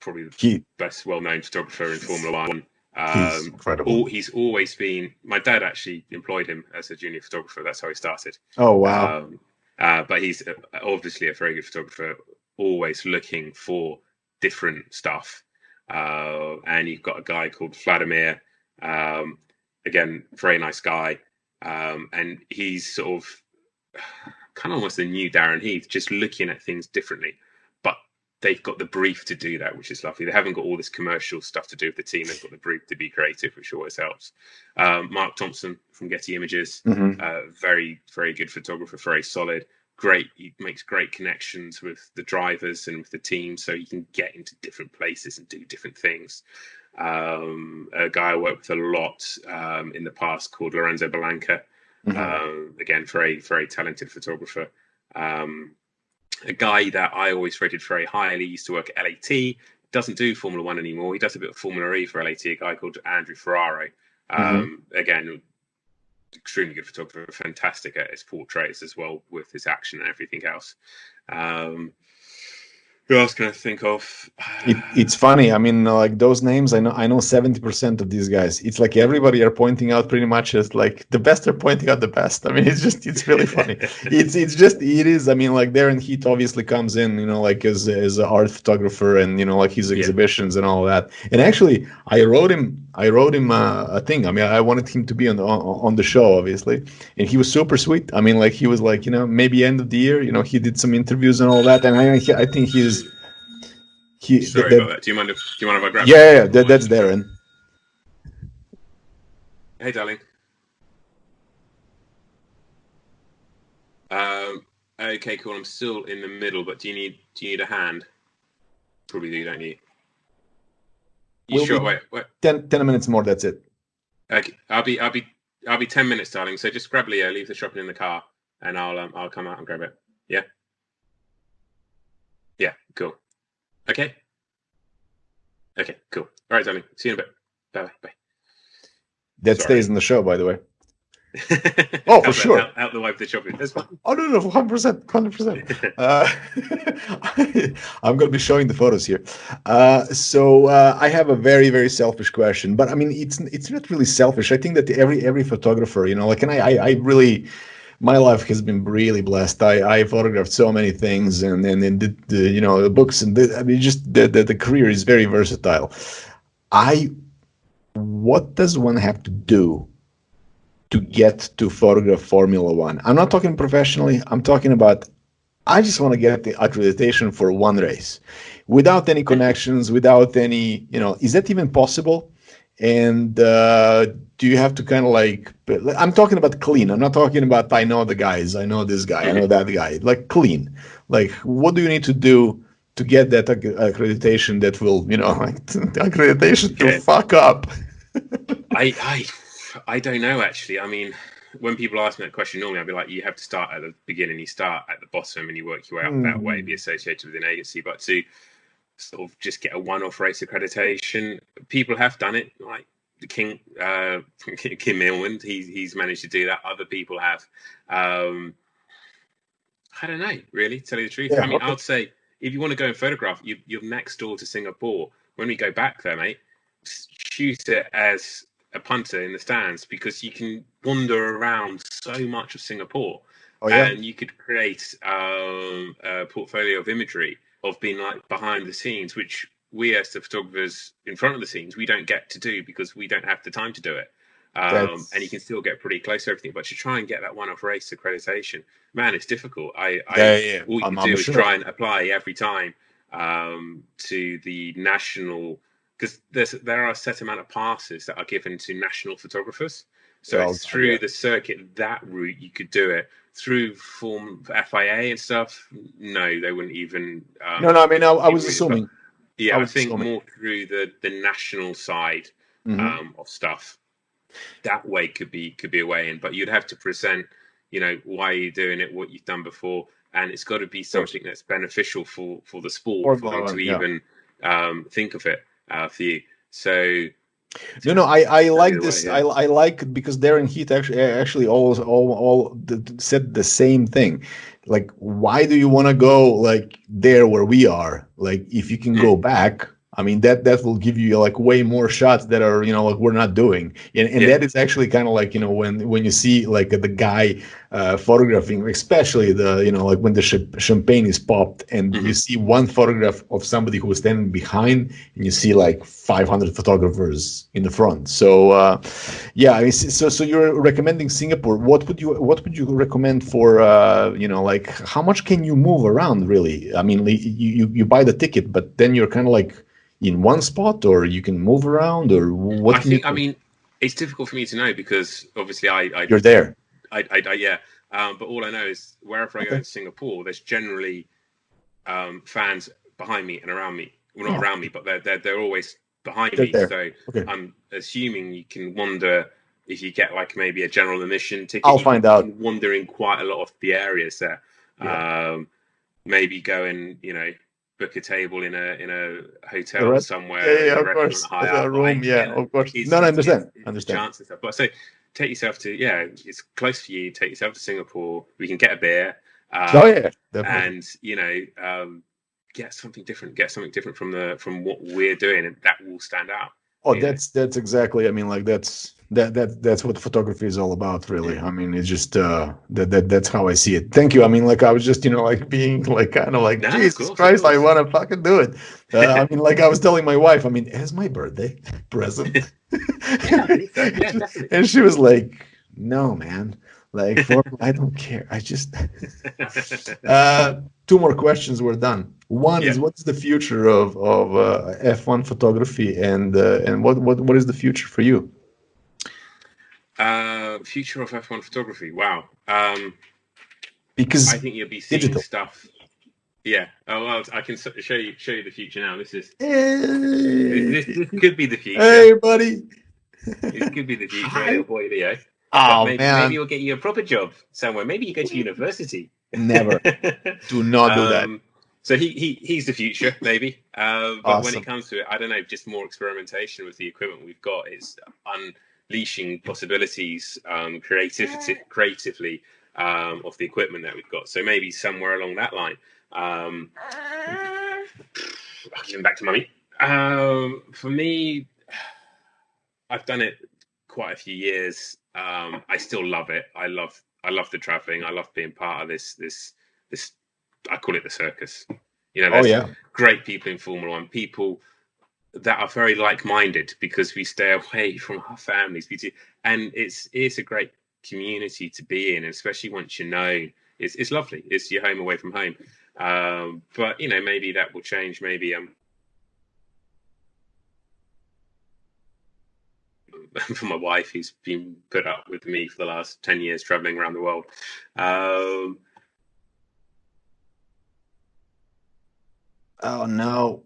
Speaker 2: probably the best well-known photographer in Formula One.
Speaker 3: He's incredible.
Speaker 2: He's always been. My dad actually employed him as a junior photographer. That's how he started.
Speaker 3: Oh wow!
Speaker 2: But he's obviously a very good photographer, always looking for different stuff. And you've got a guy called Vladimir, again, very nice guy. And he's sort of kind of almost the new Darren Heath, just looking at things differently. But they've got the brief to do that, which is lovely. They haven't got all this commercial stuff to do with the team. They've got the brief to be creative, which always helps. Mark Thompson from Getty Images, very, very good photographer, very solid. Great. He makes great connections with the drivers and with the team, so you can get into different places and do different things. A guy I worked with a lot in the past called Lorenzo Belanca. Again, very, very talented photographer. A guy that I always rated very highly, used to work at LAT, doesn't do Formula One anymore. He does a bit of Formula E for LAT, a guy called Andrew Ferraro. Again, extremely good photographer, fantastic at his portraits as well, with his action and everything else. Who else can I think of?
Speaker 3: It's funny. I mean, like, those names, I know 70% of these guys. It's like everybody are pointing out pretty much as like the best are pointing out the best. I mean, it's really funny. it is. I mean, like, Darren Heath obviously comes in, you know, like as an art photographer, and, you know, like his exhibitions and all that. And actually, I wrote him I wrote him a thing. I mean, I wanted him to be on the show, obviously, and he was super sweet. I mean, like he was like, maybe end of the year, he did some interviews and all that, and I think
Speaker 2: Sorry about that. Do you mind if I grab?
Speaker 3: Yeah, that's Darren.
Speaker 2: Hey, darling. Okay, cool. I'm still in the middle, but do you need a hand? Probably do, don't you? Sure? Wait.
Speaker 3: 10 minutes more. That's it.
Speaker 2: Okay, I'll be 10 minutes, darling. So just grab Leo, leave the shopping in the car, and I'll come out and grab it. Yeah. Yeah. Cool. Okay. Okay. Cool. All right, darling. See you in a bit. Bye.
Speaker 3: That stays in the show, by the way. Oh, for sure.
Speaker 2: Out the way of the shopping. That's fine.
Speaker 3: Oh, no, 100%. 100%. I'm going to be showing the photos here. So I have a very, very selfish question, but I mean, it's not really selfish. I think that every photographer, and I really, my life has been really blessed. I photographed so many things and did the books and I mean, just the career is very versatile. What does one have to do to get to photograph Formula One? I'm not talking professionally. I'm talking about, I just want to get the accreditation for one race without any connections, without any, is that even possible? And do you have to kind of like, I'm talking about clean. I'm not talking about, I know the guys, I know this guy, I know that guy, like clean. Like, what do you need to do to get that accreditation that will, like accreditation to fuck up?
Speaker 2: I don't know, actually. I mean, when people ask me that question, normally I'd be like, you have to start at the beginning, you start at the bottom and you work your way up that way, be associated with an agency. But to sort of just get a one-off race accreditation, people have done it, like Kim Millman, he's managed to do that. Other people have. I don't know, really, to tell you the truth.
Speaker 3: Yeah,
Speaker 2: I mean, I'd say if you want to go and photograph, you're next door to Singapore. When we go back there, mate, shoot it as a punter in the stands, because you can wander around so much of Singapore. And you could create a portfolio of imagery of being like behind the scenes, which we as the photographers in front of the scenes, we don't get to do because we don't have the time to do it. And you can still get pretty close to everything, but to try and get that one-off race accreditation, man, it's difficult. All you can do is try and apply every time to the national, because there are a set amount of passes that are given to national photographers. So it's through the circuit, that route you could do it. Through FIA and stuff, no, they wouldn't even.
Speaker 3: No, I mean, I was assuming.
Speaker 2: Yeah, I think more through the national side of stuff. That way could be a way in, but you'd have to present, why you're doing it, what you've done before, and it's got to be something that's beneficial for the sport, for them to even think of it for you. So.
Speaker 3: No, I like this. I like, because Darren Heath actually all said the same thing. Like, why do you want to go like there where we are? Like, if you can go back, I mean, that will give you like way more shots that are, like we're not doing. And that is actually kind of like, when you see like the guy photographing, especially like when the champagne is popped and you see one photograph of somebody who was standing behind and you see like 500 photographers in the front. So I mean, so you're recommending Singapore. What would you recommend for like how much can you move around really? I mean, you buy the ticket, but then you're kind of like in one spot, or you can move around, or what?
Speaker 2: I mean, it's difficult for me to know because obviously
Speaker 3: you're there.
Speaker 2: But all I know is wherever I go in Singapore, there's generally fans behind me and around me. Well, not around me, but they're always behind me.
Speaker 3: There.
Speaker 2: So I'm assuming you can wander if you get like maybe a general admission ticket.
Speaker 3: I'll find out.
Speaker 2: You can wander in quite a lot of the areas there. Maybe go and book a table in a hotel somewhere.
Speaker 3: Of course. A room, of course. No, I understand.
Speaker 2: Chance and stuff. But so take yourself to, it's close for you. Take yourself to Singapore. We can get a beer.
Speaker 3: Definitely.
Speaker 2: And get something different. Get something different from what we're doing, and that will stand out.
Speaker 3: Oh, that's exactly. I mean, like that's that's what photography is all about, really. I mean, it's just that's how I see it. Thank you. I mean, like I was just like being like kind of like,
Speaker 2: No,
Speaker 3: Jesus
Speaker 2: of
Speaker 3: Christ, I
Speaker 2: course.
Speaker 3: want to fucking do it. I mean, like I was telling my wife, I mean, as my birthday present,
Speaker 2: Yeah, I believe so. Yeah, definitely.
Speaker 3: and she was like, no, man, like I don't care. I just two more questions, we're done. One
Speaker 2: Yeah.
Speaker 3: is, what's the future of F1 photography, and what is the future for you?
Speaker 2: Future of F1 photography. Wow.
Speaker 3: Because
Speaker 2: I think you'll be seeing
Speaker 3: digital.
Speaker 2: stuff. Yeah. Oh well, I can show you the future now. This
Speaker 3: Hey,
Speaker 2: could be the future.
Speaker 3: hey, buddy.
Speaker 2: This could be the future,
Speaker 3: Hi.
Speaker 2: little boy Leo. But
Speaker 3: Oh
Speaker 2: maybe
Speaker 3: man,
Speaker 2: you'll get you a proper job somewhere. Maybe you go to university.
Speaker 3: never. Do not do that.
Speaker 2: So he's the future, maybe. But when it
Speaker 3: Awesome.
Speaker 2: comes to it, I don't know. Just more experimentation with the equipment we've got. It's unleashing possibilities, creatively of the equipment that we've got. So maybe somewhere along that line. I'll give him back to mummy. For me, I've done it quite a few years. I still love it. I love the traveling. I love being part of this. I call it the circus. You know,
Speaker 3: Oh
Speaker 2: there's
Speaker 3: yeah.
Speaker 2: great people in Formula One. People that are very like-minded because we stay away from our families. And it's a great community to be in, especially once you know. It's lovely. It's your home away from home. But you know, maybe that will change. Maybe for my wife, who's been put up with me for the last 10 years traveling around the world.
Speaker 3: Oh no.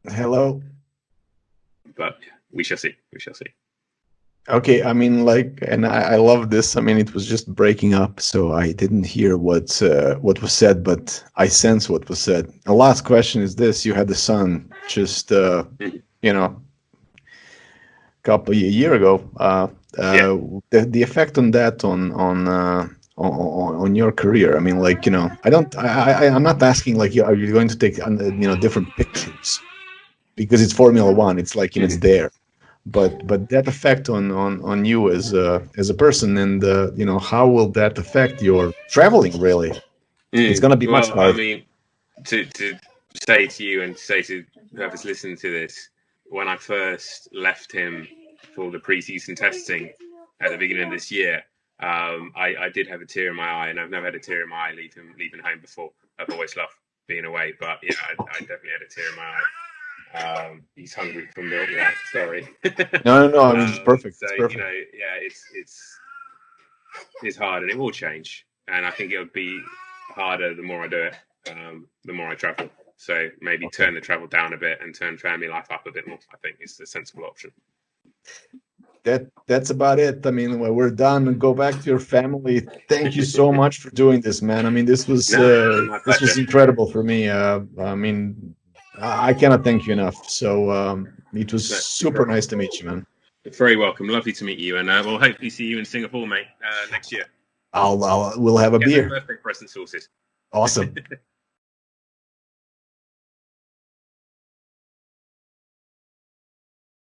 Speaker 3: Hello.
Speaker 2: But we shall see. We shall see.
Speaker 3: Okay, I mean, like, and I love this. I mean, it was just breaking up, so I didn't hear what was said, but I sense what was said. The last question is this: you had a son just, you know, a year ago.
Speaker 2: Yeah.
Speaker 3: The effect on that on your career. I mean, like, you know, I'm not asking like, are you going to take different pictures because it's Formula One. It's like, you know, it's there. But that effect on you as a person, and you know, how will that affect your traveling? Really, it's going to be much
Speaker 2: Well, I
Speaker 3: harder.
Speaker 2: mean, to say to you and say to whoever's listening to this, when I first left him for the pre-season testing at the beginning of this year, I did have a tear in my eye, and I've never had a tear in my eye leaving home before. I've always loved being away, but yeah, I definitely had a tear in my eye. He's hungry for milk now. Sorry.
Speaker 3: No. I mean, it's perfect.
Speaker 2: So
Speaker 3: It's perfect.
Speaker 2: you know, yeah, it's hard, and it will change. And I think it'll be harder the more I do it, the more I travel. So maybe
Speaker 3: Okay.
Speaker 2: turn the travel down a bit and turn family life up a bit more. I think is the sensible option.
Speaker 3: That's about it. I mean, when we're done, go back to your family. Thank you so much for doing this, man. I mean, this was
Speaker 2: My pleasure.
Speaker 3: incredible for me. I mean, I cannot thank you enough. So it was
Speaker 2: No,
Speaker 3: super nice to meet you, man.
Speaker 2: very welcome. Lovely to meet you, and we'll hopefully see you in Singapore, mate, next year.
Speaker 3: We'll have a
Speaker 2: Get the
Speaker 3: beer.
Speaker 2: birthday present sorted.
Speaker 3: Awesome.